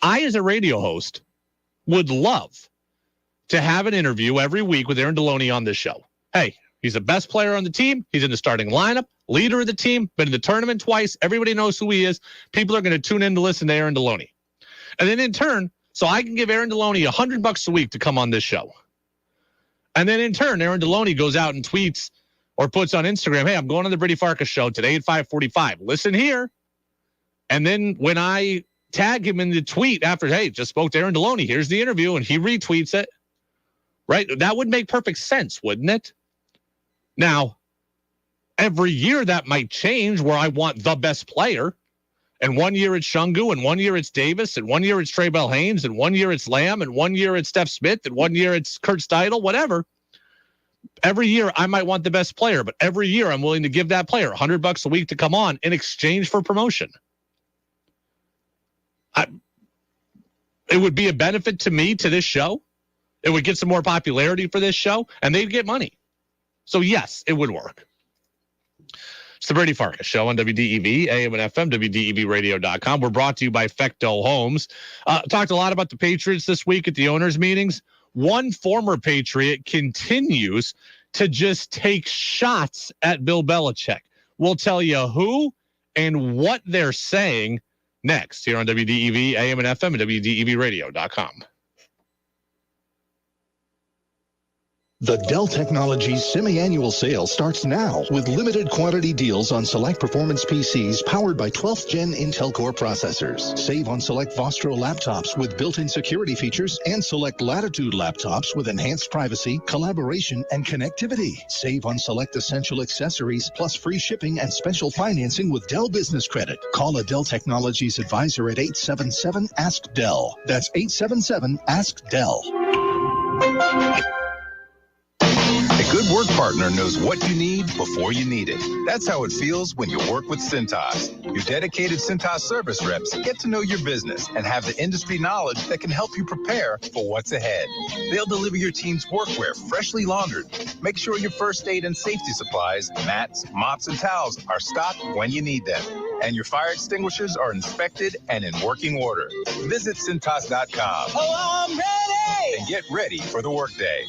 I, as a radio host, would love to have an interview every week with Aaron Deloney on this show. Hey, he's the best player on the team. He's in the starting lineup, leader of the team, been in the tournament twice. Everybody knows who he is. People are going to tune in to listen to Aaron Deloney. And then in turn, so I can give Aaron Deloney $100 a week to come on this show. And then in turn, Aaron Deloney goes out and tweets or puts on Instagram, hey, I'm going on the Brady Farkas show today at 5:45. Listen here. And then when I tag him in the tweet after, hey, just spoke to Aaron Deloney, here's the interview, and he retweets it, right? That would make perfect sense, wouldn't it? Now, every year that might change where I want the best player. And 1 year it's Shungu, and 1 year it's Davis, and 1 year it's Trey Bell Haynes, and 1 year it's Lamb, and 1 year it's Steph Smith, and 1 year it's Kurt Steidl, whatever. Every year I might want the best player, but every year I'm willing to give that player $100 a week to come on in exchange for promotion. It would be a benefit to me, to this show. It would get some more popularity for this show, and they'd get money. So, yes, it would work. It's the Brady Farkas Show on WDEV, AM and FM, WDEVradio.com. We're brought to you by Fecto Homes. Talked a lot about the Patriots this week at the owners' meetings. One former Patriot continues to just take shots at Bill Belichick. We'll tell you who and what they're saying next here on WDEV, AM and FM, and WDEVradio.com. The Dell Technologies semi-annual sale starts now with limited quantity deals on select performance PCs powered by 12th Gen Intel Core processors. Save on select Vostro laptops with built-in security features and select Latitude laptops with enhanced privacy, collaboration, and connectivity. Save on select essential accessories plus free shipping and special financing with Dell Business Credit. Call a Dell Technologies advisor at 877-ASK-DELL. That's 877-ASK-DELL. A good work partner knows what you need before you need it. That's how it feels when you work with Cintas. Your dedicated Cintas service reps get to know your business and have the industry knowledge that can help you prepare for what's ahead. They'll deliver your team's workwear freshly laundered. Make sure your first aid and safety supplies, mats, mops, and towels are stocked when you need them. And your fire extinguishers are inspected and in working order. Visit Cintas.com. Oh, I'm ready! And get ready for the workday.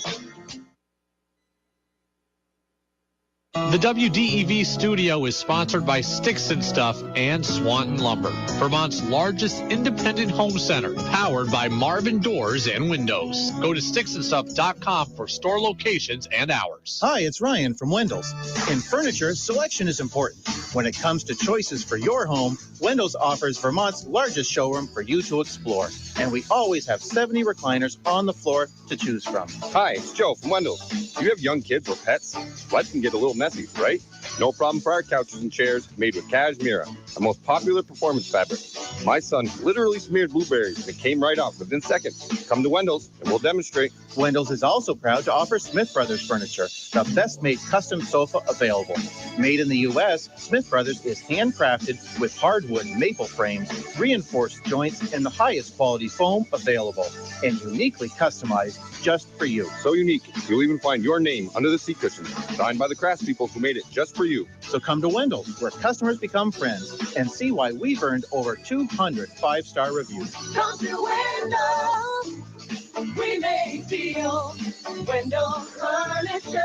The WDEV studio is sponsored by Sticks and Stuff and Swanton Lumber, Vermont's largest independent home center, powered by Marvin Doors and Windows. Go to sticksandstuff.com for store locations and hours. Hi, it's Ryan from Wendell's. In furniture, selection is important. When it comes to choices for your home, Wendell's offers Vermont's largest showroom for you to explore. And we always have 70 recliners on the floor to choose from. Hi, it's Joe from Wendell's. Do you have young kids or pets? Life can get a little messy, right? No problem for our couches and chairs made with cashmere, the most popular performance fabric. My son literally smeared blueberries and it came right off within seconds. Come to Wendell's and we'll demonstrate. Wendell's is also proud to offer Smith Brothers furniture, the best-made custom sofa available. Made in the U.S., Smith Brothers is handcrafted with hardwood maple frames, reinforced joints, and the highest quality foam available, and uniquely customized just for you. So unique, you'll even find your name under the seat cushions, signed by the craftspeople who made it just for you. So come to Wendell's, where customers become friends, and see why we've earned over 200 five-star reviews. Come to Wendell's. We make deals. Wendell's Furniture.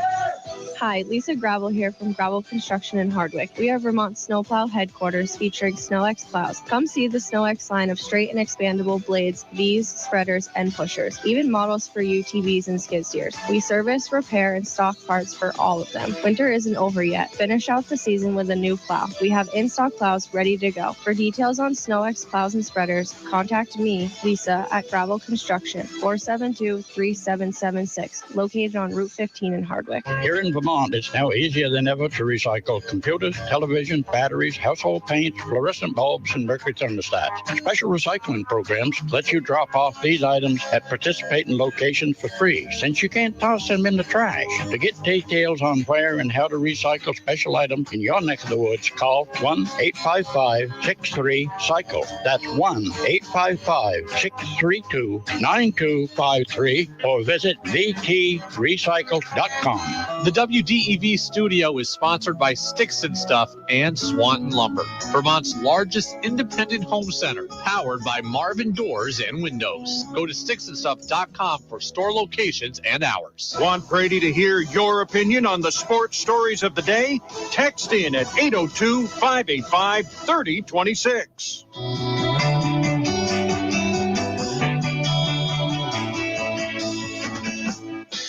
Hi, Lisa Gravel here from Gravel Construction in Hardwick. We are Vermont's snowplow headquarters featuring SnowX plows. Come see the SnowX line of straight and expandable blades, V's, spreaders, and pushers. Even models for UTVs and skid steers. We service, repair, and stock parts for all of them. Winter isn't over yet. Finish out the season with a new plow. We have in-stock plows ready to go. For details on SnowX plows and spreaders, contact me, Lisa, at Gravel Construction, 472-3776, located on Route 15 in Hardwick. Here in In Vermont, it's now easier than ever to recycle computers, television, batteries, household paints, fluorescent bulbs, and mercury thermostats. Special recycling programs let you drop off these items at participating locations for free, since you can't toss them in the trash. To get details on where and how to recycle special items in your neck of the woods, call 1-855-63-CYCLE. That's 1-855-632-9253 or visit vtrecycle.com. The WDEV studio is sponsored by Sticks and Stuff and Swanton Lumber, Vermont's largest independent home center, powered by Marvin Doors and Windows. Go to sticksandstuff.com for store locations and hours. Want Brady to hear your opinion on the sports stories of the day? Text in at 802-585-3026.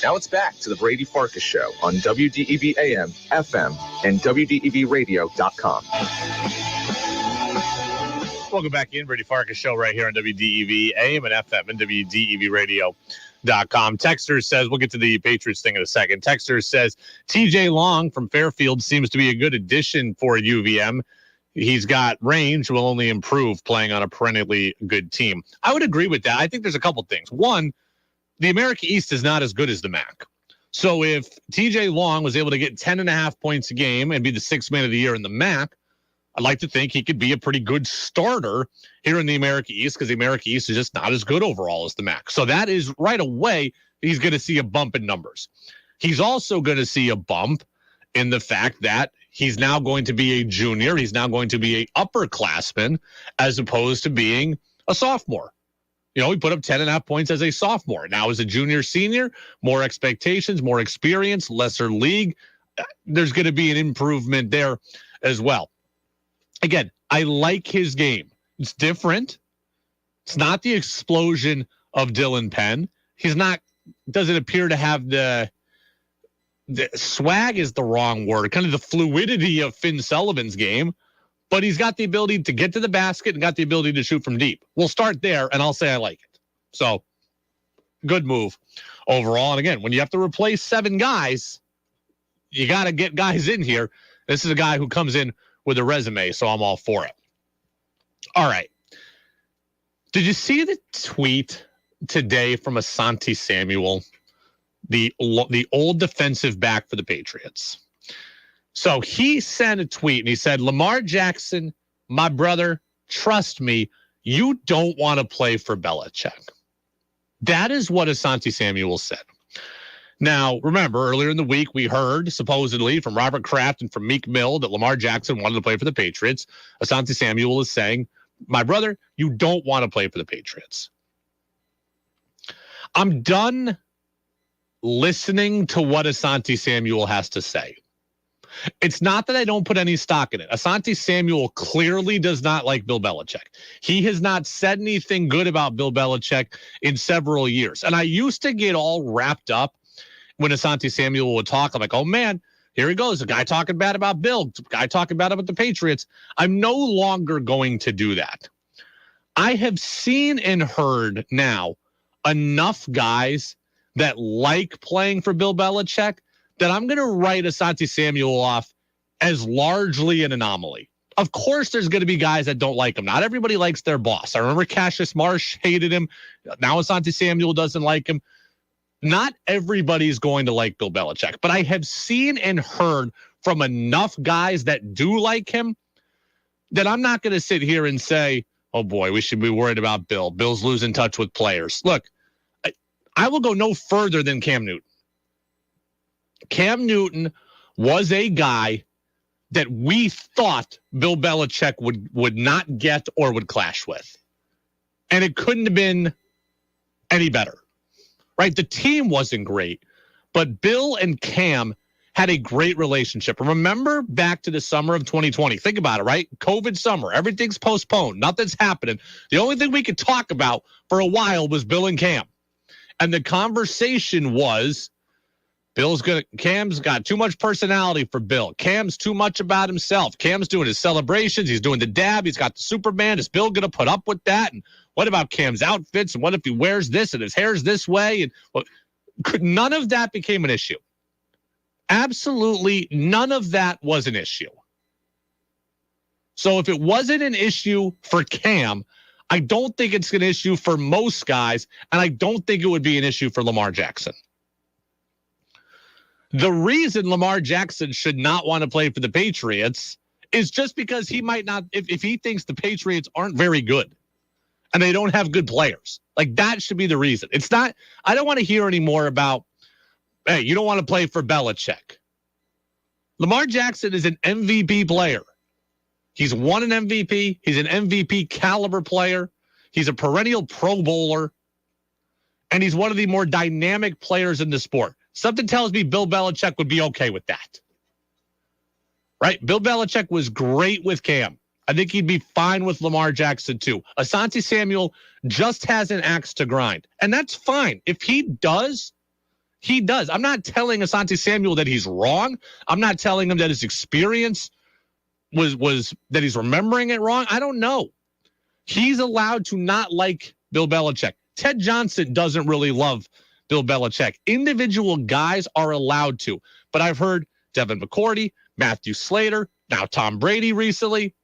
Now it's back to the Brady Farkas Show on WDEV AM, FM, and WDEVradio.com. Welcome back in, Brady Farkas Show right here on WDEV AM and FM and WDEVradio.com. Texter says, we'll get to the Patriots thing in a second. Texter says, TJ Long from Fairfield seems to be a good addition for UVM. He's got range, will only improve playing on a perennially good team. I would agree with that. I think there's a couple things. One, the America East is not as good as the MAC. So if TJ Long was able to get 10.5 points a game and be the sixth man of the year in the MAC, I'd like to think he could be a pretty good starter here in the America East, because the America East is just not as good overall as the MAC. So that is right away, he's going to see a bump in numbers. He's also going to see a bump in the fact that he's now going to be a junior. He's now going to be a upperclassman as opposed to being a sophomore. You know, he put up 10.5 points as a sophomore. Now as a junior, senior, more expectations, more experience, lesser league. There's going to be an improvement there as well. Again, I like his game. It's different. It's not the explosion of Dylan Penn. He's not, doesn't appear to have the swag is the wrong word, kind of the fluidity of Finn Sullivan's game. But he's got the ability to get to the basket and got the ability to shoot from deep. We'll start there, and I'll say I like it. So, good move overall. And again, when you have to replace 7 guys, you got to get guys in here. This is a guy who comes in with a resume, so I'm all for it. All right. Did you see the tweet today from Asante Samuel, the old defensive back for the Patriots? So he sent a tweet and he said, Lamar Jackson, my brother, trust me, you don't want to play for Belichick. That is what Asante Samuel said. Now, remember, earlier in the week, we heard supposedly from Robert Kraft and from Meek Mill that Lamar Jackson wanted to play for the Patriots. Asante Samuel is saying, my brother, you don't want to play for the Patriots. I'm done listening to what Asante Samuel has to say. It's not that I don't put any stock in it. Asante Samuel clearly does not like Bill Belichick. He has not said anything good about Bill Belichick in several years. And I used to get all wrapped up when Asante Samuel would talk. I'm like, oh, man, here he goes. A guy talking bad about Bill, a guy talking bad about the Patriots. I'm no longer going to do that. I have seen and heard now enough guys that like playing for Bill Belichick that I'm going to write Asante Samuel off as largely an anomaly. Of course, there's going to be guys that don't like him. Not everybody likes their boss. I remember Cassius Marsh hated him. Now Asante Samuel doesn't like him. Not everybody's going to like Bill Belichick, but I have seen and heard from enough guys that do like him that I'm not going to sit here and say, oh boy, we should be worried about Bill. Bill's losing touch with players. Look, I will go no further than Cam Newton. Cam Newton was a guy that we thought Bill Belichick would not get or would clash with. And it couldn't have been any better, right? The team wasn't great, but Bill and Cam had a great relationship. Remember back to the summer of 2020. Think about it, right? COVID summer. Everything's postponed. Nothing's happening. The only thing we could talk about for a while was Bill and Cam. And the conversation was, Cam's got too much personality for Bill. Cam's too much about himself. Cam's doing his celebrations. He's doing the dab. He's got the Superman. Is Bill going to put up with that? And what about Cam's outfits? And what if he wears this and his hair's this way? And none of that became an issue. Absolutely none of that was an issue. So if it wasn't an issue for Cam, I don't think it's an issue for most guys, and I don't think it would be an issue for Lamar Jackson. The reason Lamar Jackson should not want to play for the Patriots is just because he might not, if he thinks the Patriots aren't very good and they don't have good players. Like, that should be the reason. It's not, I don't want to hear anymore about, hey, you don't want to play for Belichick. Lamar Jackson is an MVP player. He's won an MVP. He's an MVP caliber player. He's a perennial Pro Bowler. And he's one of the more dynamic players in the sport. Something tells me Bill Belichick would be okay with that. Right? Bill Belichick was great with Cam. I think he'd be fine with Lamar Jackson too. Asante Samuel just has an axe to grind. And that's fine. If he does, he does. I'm not telling Asante Samuel that he's wrong. I'm not telling him that his experience was that he's remembering it wrong. I don't know. He's allowed to not like Bill Belichick. Ted Johnson doesn't really love Bill Belichick. Individual guys are allowed to. But I've heard Devin McCourty, Matthew Slater, now Tom Brady recently,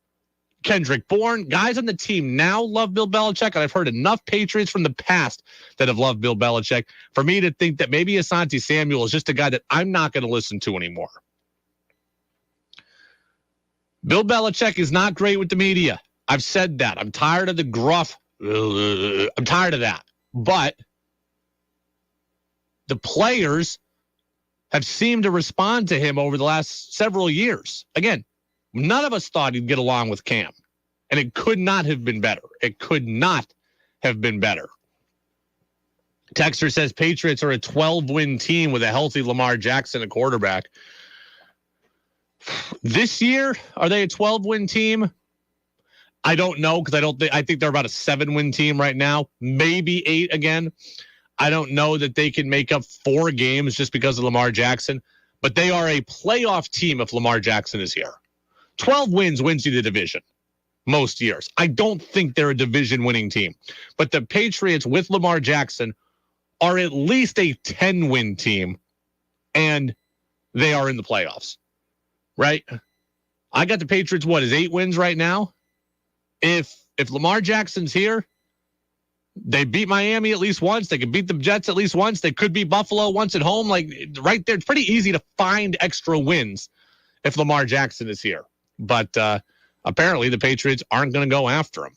Kendrick Bourne, guys on the team now love Bill Belichick, and I've heard enough Patriots from the past that have loved Bill Belichick for me to think that maybe Asante Samuel is just a guy that I'm not going to listen to anymore. Bill Belichick is not great with the media. I've said that. I'm tired of the gruff. I'm tired of that. But the players have seemed to respond to him over the last several years. Again, none of us thought he'd get along with Cam. And it could not have been better. It could not have been better. Texter says Patriots are a 12-win team with a healthy Lamar Jackson at quarterback. This year, are they a 12-win team? I don't know, because I think they're about a 7-win team right now, maybe 8 again. I don't know that they can make up 4 games just because of Lamar Jackson, but they are a playoff team if Lamar Jackson is here. 12 wins you the division most years. I don't think they're a division-winning team, but the Patriots with Lamar Jackson are at least a 10-win team, and they are in the playoffs. Right? I got the Patriots, is 8 wins right now? If Lamar Jackson's here, they beat Miami at least once. They could beat the Jets at least once. They could beat Buffalo once at home. Like, right there, it's pretty easy to find extra wins if Lamar Jackson is here. But apparently the Patriots aren't going to go after him.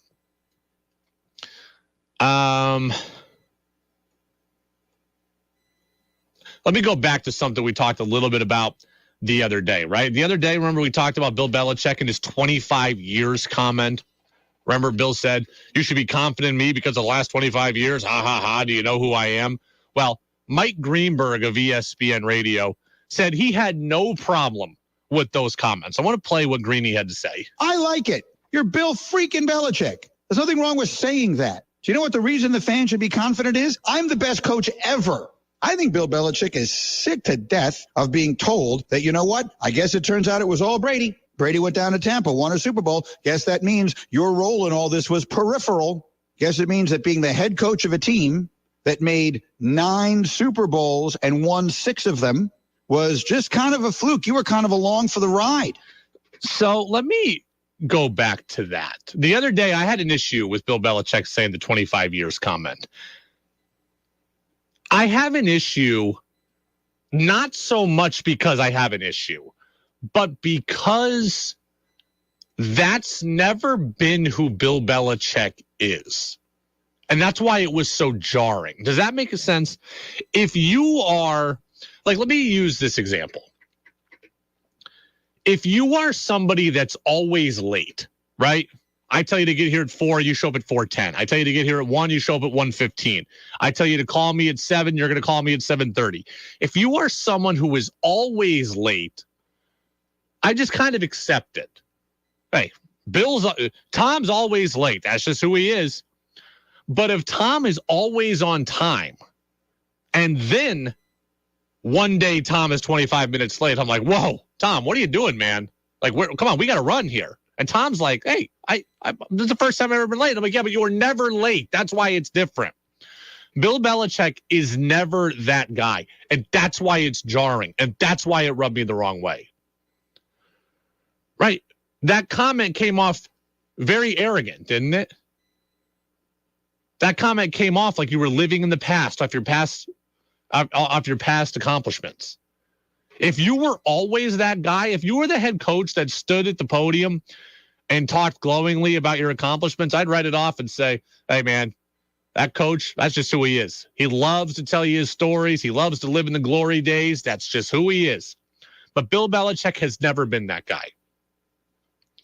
Let me go back to something we talked a little bit about the other day, right? The other day, remember we talked about Bill Belichick and his 25 years comment? Remember Bill said, you should be confident in me because of the last 25 years. Ha, ha, ha. Do you know who I am? Well, Mike Greenberg of ESPN Radio said he had no problem with those comments. I want to play what Greeny had to say. I like it. You're Bill freaking Belichick. There's nothing wrong with saying that. Do you know what the reason the fans should be confident is? I'm the best coach ever. I think Bill Belichick is sick to death of being told that, you know what? I guess it turns out it was all Brady. Brady went down to Tampa, won a Super Bowl. Guess that means your role in all this was peripheral. Guess it means that being the head coach of a team that made 9 Super Bowls and won 6 of them was just kind of a fluke. You were kind of along for the ride. So let me go back to that. The other day, I had an issue with Bill Belichick saying the 25 years comment. I have an issue, not so much because I have an issue, but because that's never been who Bill Belichick is. And that's why it was so jarring. Does that make sense? If you are, like, let me use this example. If you are somebody that's always late, right? I tell you to get here at 4, you show up at 4:10. I tell you to get here at 1, you show up at 1:15. I tell you to call me at 7, you're going to call me at 7:30. If you are someone who is always late, I just kind of accept it. Hey, Tom's always late. That's just who he is. But if Tom is always on time, and then one day Tom is 25 minutes late, I'm like, whoa, Tom, what are you doing, man? Like, come on, we got to run here. And Tom's like, hey, this is the first time I've ever been late. I'm like, yeah, but you were never late. That's why it's different. Bill Belichick is never that guy, and that's why it's jarring, and that's why it rubbed me the wrong way. Right? That comment came off very arrogant, didn't it? That comment came off like you were living in the past, off your past accomplishments. If you were always that guy, if you were the head coach that stood at the podium and talked glowingly about your accomplishments, I'd write it off and say, hey, man, that coach, that's just who he is. He loves to tell you his stories. He loves to live in the glory days. That's just who he is. But Bill Belichick has never been that guy.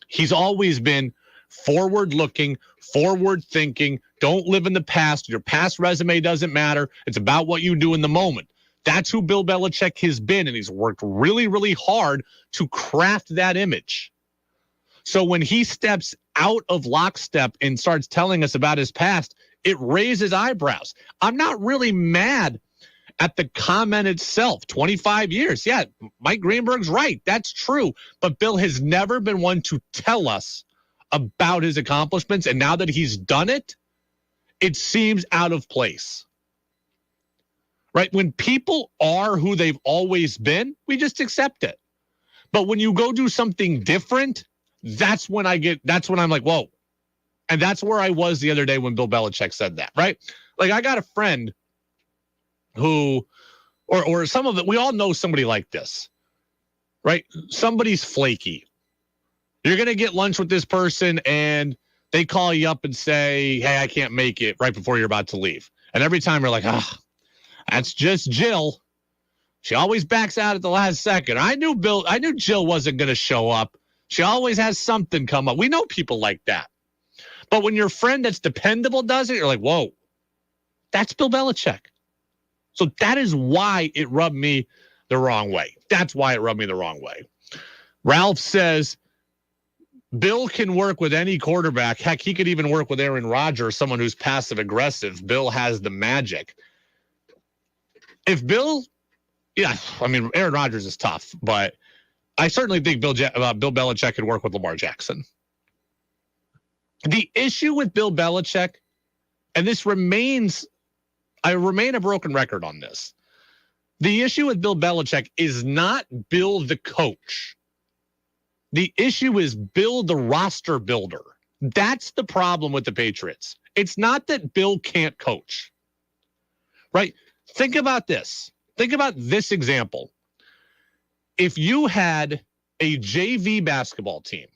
He's always been forward-looking, forward-thinking. Don't live in the past. Your past resume doesn't matter. It's about what you do in the moment. That's who Bill Belichick has been, and he's worked really, really hard to craft that image. So when he steps out of lockstep and starts telling us about his past, it raises eyebrows. I'm not really mad at the comment itself. 25 years. Yeah, Mike Greenberg's right. That's true. But Bill has never been one to tell us about his accomplishments. And now that he's done it, it seems out of place. Right? When people are who they've always been, we just accept it. But when you go do something different, that's when I'm like, whoa. And that's where I was the other day when Bill Belichick said that, right? Like, I got a friend who, or some of it, we all know somebody like this, right? Somebody's flaky. You're going to get lunch with this person and they call you up and say, hey, I can't make it, right before you're about to leave. And every time you're like, that's just Jill. She always backs out at the last second. I knew Jill wasn't going to show up. She always has something come up. We know people like that. But when your friend that's dependable does it, you're like, whoa, that's Bill Belichick. So that is why it rubbed me the wrong way. That's why it rubbed me the wrong way. Ralph says, Bill can work with any quarterback. Heck, he could even work with Aaron Rodgers, someone who's passive aggressive. Bill has the magic. If Bill, Aaron Rodgers is tough, but I certainly think Bill Belichick could work with Lamar Jackson. The issue with Bill Belichick, and I remain a broken record on this. The issue with Bill Belichick is not Bill the coach. The issue is Bill the roster builder. That's the problem with the Patriots. It's not that Bill can't coach, right? Think about this. Think about this example. If you had a JV basketball team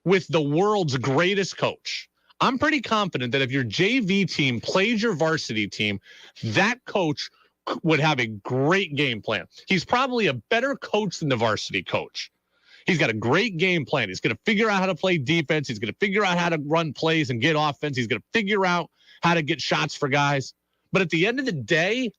with the world's greatest coach, I'm pretty confident that if your JV team plays your varsity team, that coach would have a great game plan. He's probably a better coach than the varsity coach. He's got a great game plan. He's going to figure out how to play defense. He's going to figure out how to run plays and get offense. He's going to figure out how to get shots for guys. But at the end of the day,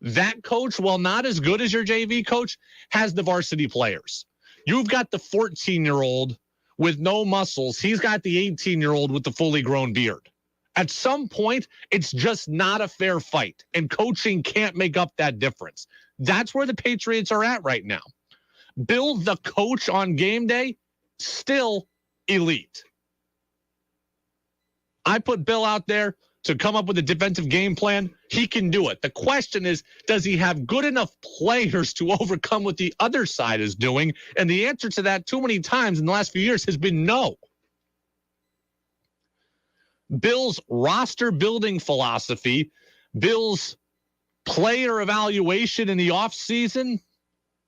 that coach, while not as good as your JV coach, has the varsity players. You've got the 14-year-old with no muscles. He's got the 18-year-old with the fully grown beard. At some point, it's just not a fair fight, and coaching can't make up that difference. That's where the Patriots are at right now. Bill, the coach on game day, still elite. I put Bill out there to come up with a defensive game plan. He can do it. The question is, does he have good enough players to overcome what the other side is doing? And the answer to that too many times in the last few years has been no. Bill's roster building philosophy, Bill's player evaluation in the offseason,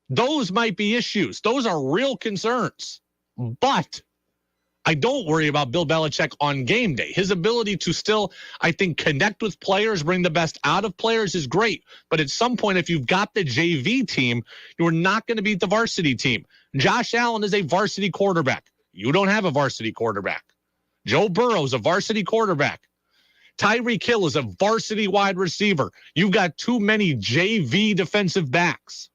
those might be issues. Those are real concerns. But I don't worry about Bill Belichick on game day. His ability to still, I think, connect with players, bring the best out of players is great. But at some point, if you've got the JV team, you're not going to beat the varsity team. Josh Allen is a varsity quarterback. You don't have a varsity quarterback. Joe Burrow is a varsity quarterback. Tyreek Hill is a varsity wide receiver. You've got too many JV defensive backs.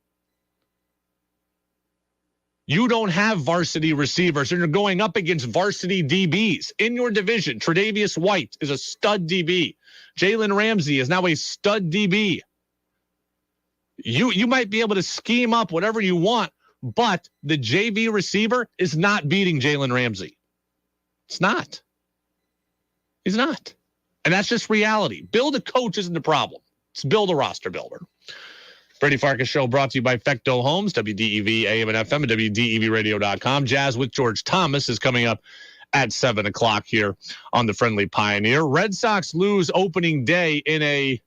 You don't have varsity receivers, and you're going up against varsity DBs in your division. Tre'Davious White is a stud DB. Jalen Ramsey is now a stud DB. You might be able to scheme up whatever you want, but the JV receiver is not beating Jalen Ramsey. It's not. He's not. And that's just reality. Build a coach isn't the problem. It's build a roster builder. Brady Farkas Show brought to you by Fecto Homes, WDEV AM and FM, and WDEVradio.com. Jazz with George Thomas is coming up at 7 o'clock here on the Friendly Pioneer. Red Sox lose opening day in a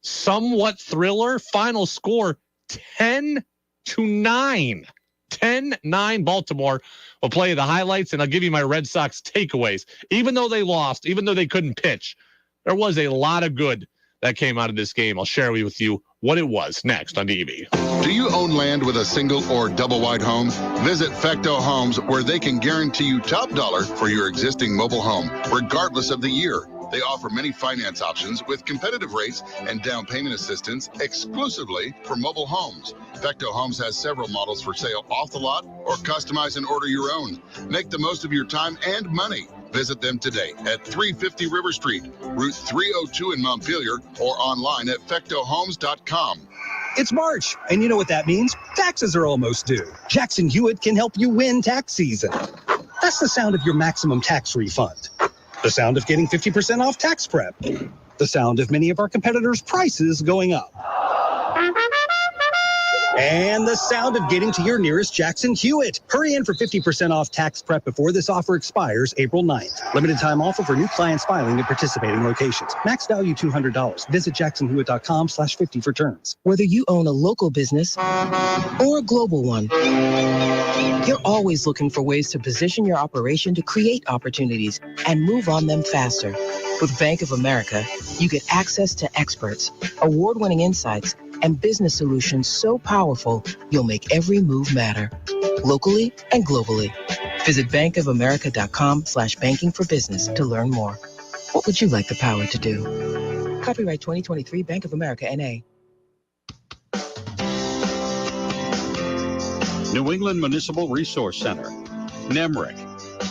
somewhat thriller. Final score 10-9. 10-9 Baltimore. We'll play you the highlights, and I'll give you my Red Sox takeaways. Even though they lost, even though they couldn't pitch, there was a lot of good that came out of this game. I'll share with you what it was next on DEV. Do you own land with a single or double wide home? Visit Fecto Homes, where they can guarantee you top dollar for your existing mobile home, regardless of the year. They offer many finance options with competitive rates and down payment assistance exclusively for mobile homes. Fecto Homes has several models for sale off the lot or customize and order your own. Make the most of your time and money. Visit them today at 350 River Street, Route 302 in Montpelier, or online at fectohomes.com. It's March, and you know what that means? Taxes are almost due. Jackson Hewitt can help you win tax season. That's the sound of your maximum tax refund. The sound of getting 50% off tax prep. The sound of many of our competitors' prices going up. And the sound of getting to your nearest Jackson Hewitt. Hurry in for 50% off tax prep before this offer expires April 9th. Limited time offer for new clients filing at participating locations. Max value $200. Visit jacksonhewitt.com/50 for terms. Whether you own a local business or a global one, you're always looking for ways to position your operation to create opportunities and move on them faster. With Bank of America, you get access to experts, award-winning insights, and business solutions so powerful, you'll make every move matter, locally and globally. Visit bankofamerica.com/banking for business to learn more. What would you like the power to do? Copyright 2023 Bank of America, N.A. New England Municipal Resource Center, NEMRIC,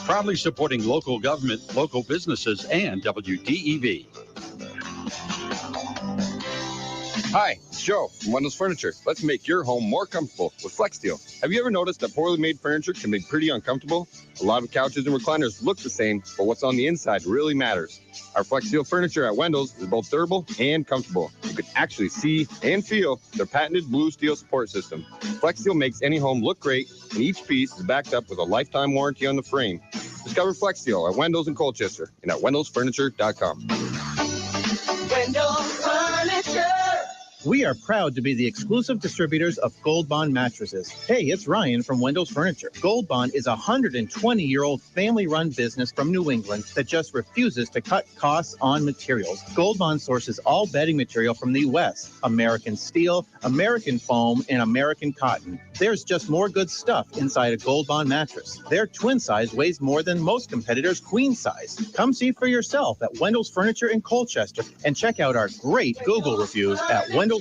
proudly supporting local government, local businesses, and WDEV. Hi, it's Joe from Wendell's Furniture. Let's make your home more comfortable with FlexSteel. Have you ever noticed that poorly made furniture can be pretty uncomfortable? A lot of couches and recliners look the same, but what's on the inside really matters. Our FlexSteel furniture at Wendell's is both durable and comfortable. You can actually see and feel their patented blue steel support system. FlexSteel makes any home look great, and each piece is backed up with a lifetime warranty on the frame. Discover FlexSteel at Wendell's in Colchester and at wendellsfurniture.com. Wendell's Furniture. We are proud to be the exclusive distributors of Gold Bond mattresses. Hey, it's Ryan from Wendell's Furniture. Gold Bond is a 120-year-old family-run business from New England that just refuses to cut costs on materials. Gold Bond sources all bedding material from the U.S., American steel, American foam, and American cotton. There's just more good stuff inside a Gold Bond mattress. Their twin size weighs more than most competitors' queen size. Come see for yourself at Wendell's Furniture in Colchester and check out our great Google reviews at wendellsfurniture.com.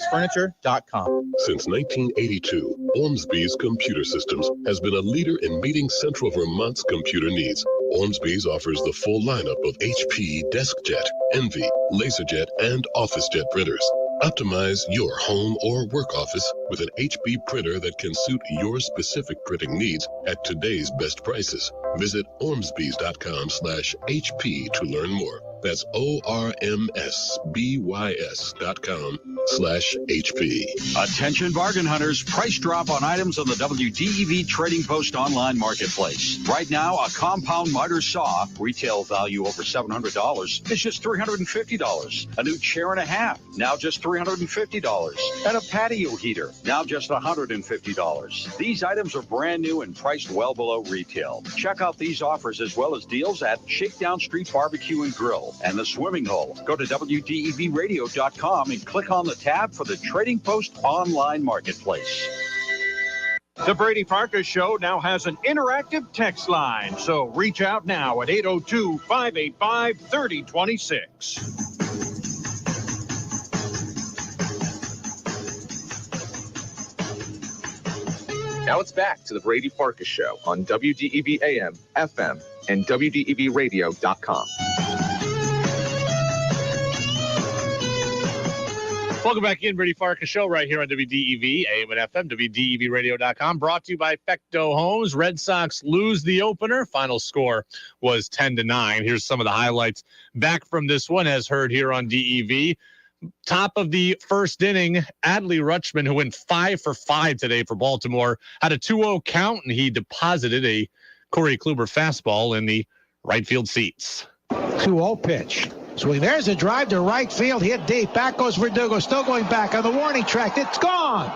Since 1982, Ormsby's Computer Systems has been a leader in meeting Central Vermont's computer needs. Ormsby's offers the full lineup of HP DeskJet, Envy, LaserJet, and OfficeJet printers. Optimize your home or work office with an HP printer that can suit your specific printing needs at today's best prices. Visit ormsbys.com/HP to learn more. That's ORMSBYS.com/HP. Attention bargain hunters, price drop on items on the WDEV Trading Post online marketplace. Right now, a compound miter saw, retail value over $700, is just $350. A new chair and a half, now just $350. And a patio heater, now just $150. These items are brand new and priced well below retail. Check out these offers as well as deals at Shakedown Street Barbecue and Grill and the Swimming Hole. Go to WDEVradio.com and click on the tab for the Trading Post online marketplace. The Brady Farkas Show now has an interactive text line, so reach out now at 802-585-3026. Now it's back to the Brady Farkas Show on WDEV AM, FM, and WDEVradio.com. Welcome back in, Brady Farkas Show right here on WDEV, AM and FM, WDEVradio.com. Brought to you by Fecto Homes. Red Sox lose the opener. Final score was 10-9. Here's some of the highlights back from this one, as heard here on DEV. Top of the first inning, Adley Rutschman, who went 5 for 5 today for Baltimore, had a 2-0 count, and he deposited a Corey Kluber fastball in the right field seats. 2-0 pitch. Swing. There's a drive to right field. Hit deep. Back goes Verdugo. Still going back on the warning track. It's gone.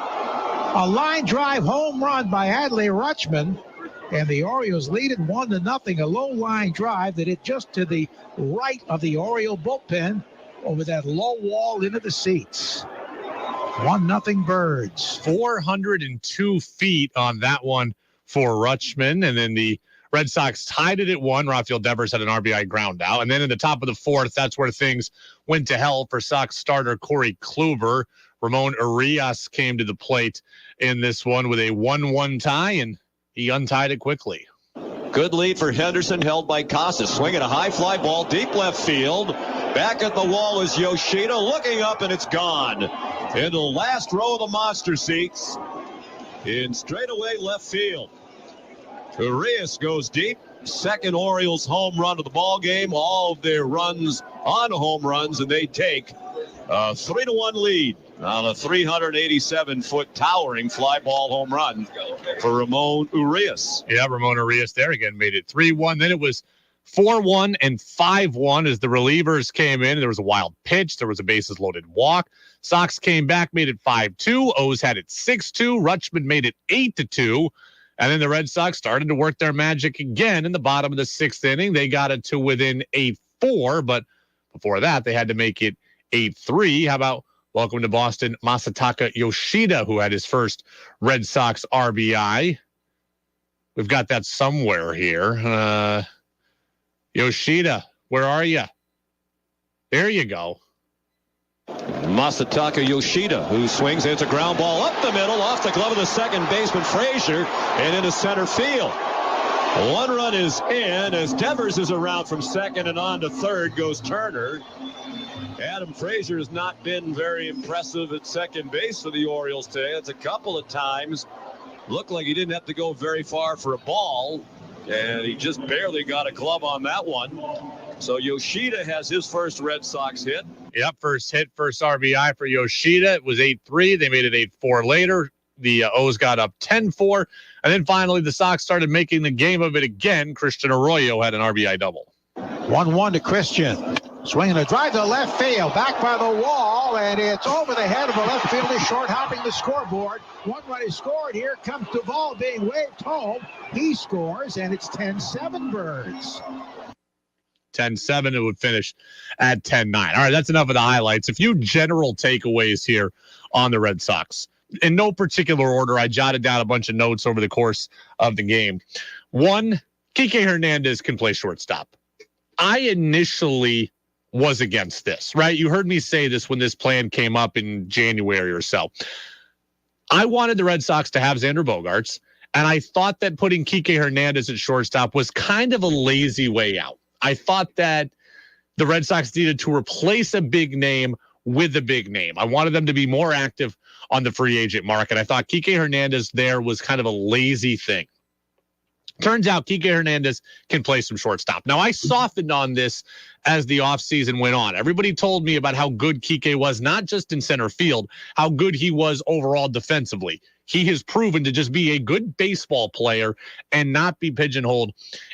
A line drive home run by Adley Rutschman. And the Orioles lead it 1-0. A low line drive that hit just to the right of the Oriole bullpen over that low wall into the seats. 1-0 Birds. 402 feet on that one for Rutschman. And then the Red Sox tied it at 1. Rafael Devers had an RBI ground out. And then in the top of the fourth, that's where things went to hell for Sox starter Corey Kluber. Ramon Urias came to the plate in this one with a 1-1 tie, and he untied it quickly. Good lead for Henderson, held by Casas. Swinging a high fly ball, deep left field. Back at the wall is Yoshida, looking up, and it's gone. In the last row of the monster seats, in straightaway left field. Urias goes deep. Second Orioles home run of the ball game. All of their runs on home runs, and they take a 3-1 lead on a 387-foot towering fly ball home run for Ramon Urias. Yeah, Ramon Urias there again made it 3-1. Then it was 4-1 and 5-1 as the relievers came in. There was a wild pitch. There was a bases loaded walk. Sox came back, made it 5-2. O's had it 6-2. Rutschman made it 8-2. And then the Red Sox started to work their magic again in the bottom of the sixth inning. They got it to within 8-4, but before that, they had to make it 8-3. How about welcome to Boston, Masataka Yoshida, who had his first Red Sox RBI. We've got that somewhere here. Yoshida, where are you? There you go. Masataka Yoshida, who swings. It's a ground ball up the middle, off the glove of the second baseman Frazier, and into center field. One run is in as Devers is around from second, and on to third goes Turner. Adam Frazier has not been very impressive at second base for the Orioles today. It's a couple of times. Looked like he didn't have to go very far for a ball, and he just barely got a glove on that one. So Yoshida has his first Red Sox hit. Yep, first hit, first RBI for Yoshida. It was 8-3. They made it 8-4 later. The O's got up 10-4. And then finally, the Sox started making the game of it again. Christian Arroyo had an RBI double. 1-1 to Christian. Swinging a drive to left field. Back by the wall, and it's over the head of the left fielder, short hopping the scoreboard. One run is scored. Here comes Duvall being waved home. He scores, and it's 10-7 Birds. 10-7, it would finish at 10-9. All right, that's enough of the highlights. A few general takeaways here on the Red Sox. In no particular order, I jotted down a bunch of notes over the course of the game. One, Kike Hernandez can play shortstop. I initially was against this, right? You heard me say this when this plan came up in January or so. I wanted the Red Sox to have Xander Bogaerts, and I thought that putting Kike Hernandez at shortstop was kind of a lazy way out. I thought that the Red Sox needed to replace a big name with a big name. I wanted them to be more active on the free agent market. I thought Kike Hernandez there was kind of a lazy thing. Turns out Kike Hernandez can play some shortstop. Now, I softened on this as the offseason went on. Everybody told me about how good Kike was, not just in center field, how good he was overall defensively. He has proven to just be a good baseball player and not be pigeonholed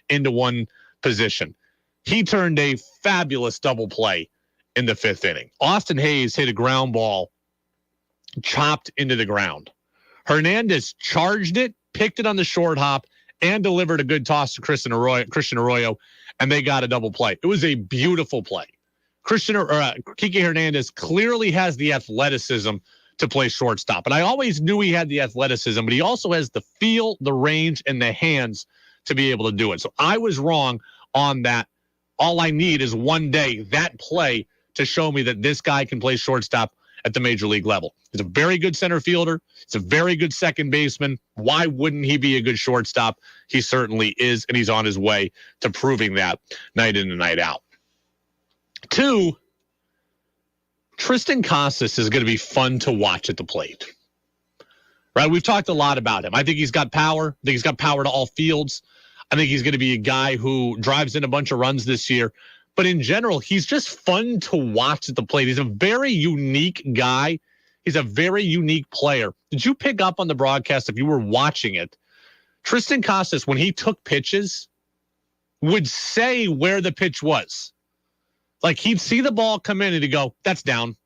into one position. He turned a fabulous double play in the fifth inning. Austin Hayes hit a ground ball, chopped into the ground. Hernandez charged it, picked it on the short hop, and delivered a good toss to Christian Arroyo, and they got a double play. It was a beautiful play. Kike Hernandez clearly has the athleticism to play shortstop, and I always knew he had the athleticism, but he also has the feel, the range, and the hands to be able to do it. So I was wrong on that. All I need is one day, that play, to show me that this guy can play shortstop at the major league level. He's a very good center fielder. He's a very good second baseman. Why wouldn't he be a good shortstop? He certainly is, and he's on his way to proving that night in and night out. Two, Tristan Casas is going to be fun to watch at the plate. Right? We've talked a lot about him. I think he's got power. I think he's got power to all fields. I think he's going to be a guy who drives in a bunch of runs this year. But in general, he's just fun to watch at the plate. He's a very unique guy. He's a very unique player. Did you pick up on the broadcast if you were watching it? Tristan Casas, when he took pitches, would say where the pitch was. Like, he'd see the ball come in and he'd go, that's down.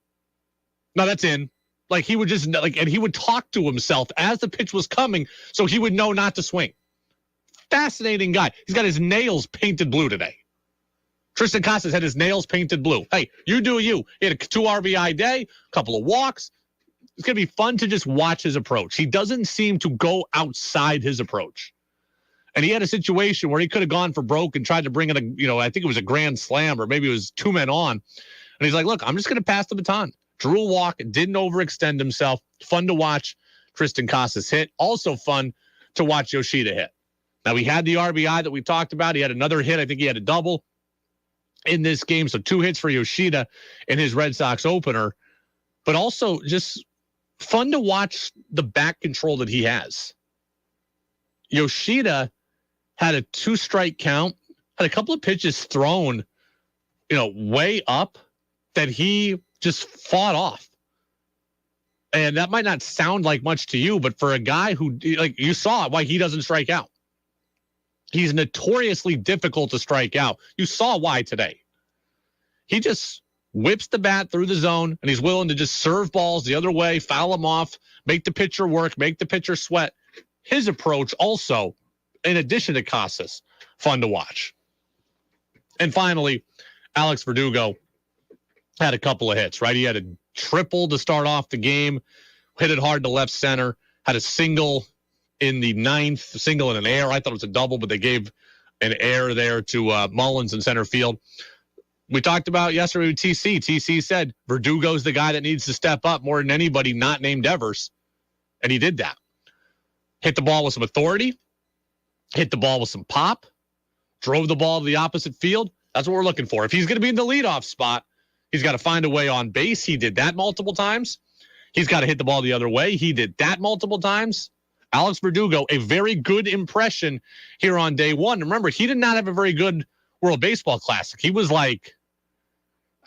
No, that's in. Like, he would just, like, and he would talk to himself as the pitch was coming so he would know not to swing. Fascinating guy. He's got his nails painted blue today. Tristan Casas had his nails painted blue. Hey, you do you. He had a 2 RBI day, a couple of walks. It's going to be fun to just watch his approach. He doesn't seem to go outside his approach. And he had a situation where he could have gone for broke and tried to bring in I think it was a grand slam or maybe it was 2 men on. And he's like, look, I'm just going to pass the baton. Drew a walk, didn't overextend himself. Fun to watch Tristan Casas hit. Also fun to watch Yoshida hit. Now, he had the RBI that we talked about. He had another hit. I think he had a double in this game. So 2 hits for Yoshida in his Red Sox opener. But also just fun to watch the back control that he has. Yoshida had a 2-strike count, had a couple of pitches thrown, way up that he just fought off. And that might not sound like much to you, but for a guy who, you saw why he doesn't strike out. He's notoriously difficult to strike out. You saw why today. He just whips the bat through the zone, and he's willing to just serve balls the other way, foul them off, make the pitcher work, make the pitcher sweat. His approach also, in addition to Casas, fun to watch. And finally, Alex Verdugo had a couple of hits, right? He had a triple to start off the game, hit it hard to left center, had a single in the 9th, a single and an air. I thought it was a double, but they gave an air there to Mullins in center field. We talked about yesterday with TC. TC said Verdugo's the guy that needs to step up more than anybody not named Evers, and he did that. Hit the ball with some authority, hit the ball with some pop, drove the ball to the opposite field. That's what we're looking for. If he's going to be in the leadoff spot, he's got to find a way on base. He did that multiple times. He's got to hit the ball the other way. He did that multiple times. Alex Verdugo, a very good impression here on day one. Remember, he did not have a very good World Baseball Classic. He was like,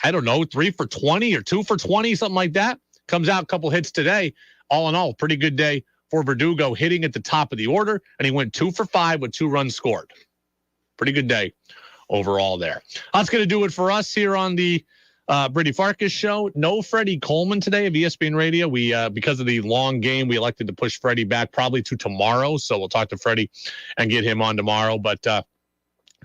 3 for 20 or 2 for 20, something like that. Comes out a couple hits today. All in all, pretty good day for Verdugo, hitting at the top of the order, and he went 2 for 5 with 2 runs scored. Pretty good day overall there. That's going to do it for us here on the Brady Farkas show. No Freddie Coleman today of ESPN Radio. We because of the long game, we elected to push Freddie back probably to tomorrow. So we'll talk to Freddie and get him on tomorrow. But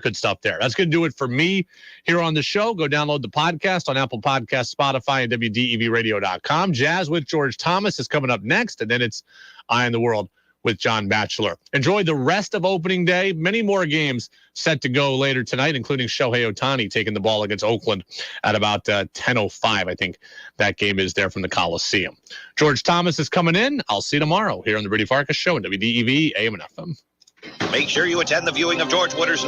good stuff there. That's going to do it for me here on the show. Go download the podcast on Apple Podcasts, Spotify, and WDEVradio.com. Jazz with George Thomas is coming up next, and then it's Eye on the World with John Batchelor. Enjoy the rest of opening day. Many more games set to go later tonight, including Shohei Ohtani taking the ball against Oakland at about 10:05. I think that game is there from the Coliseum. George Thomas is coming in. I'll see you tomorrow here on the Brady Farkas Show on WDEV AM and FM. Make sure you attend the viewing of George Wooder's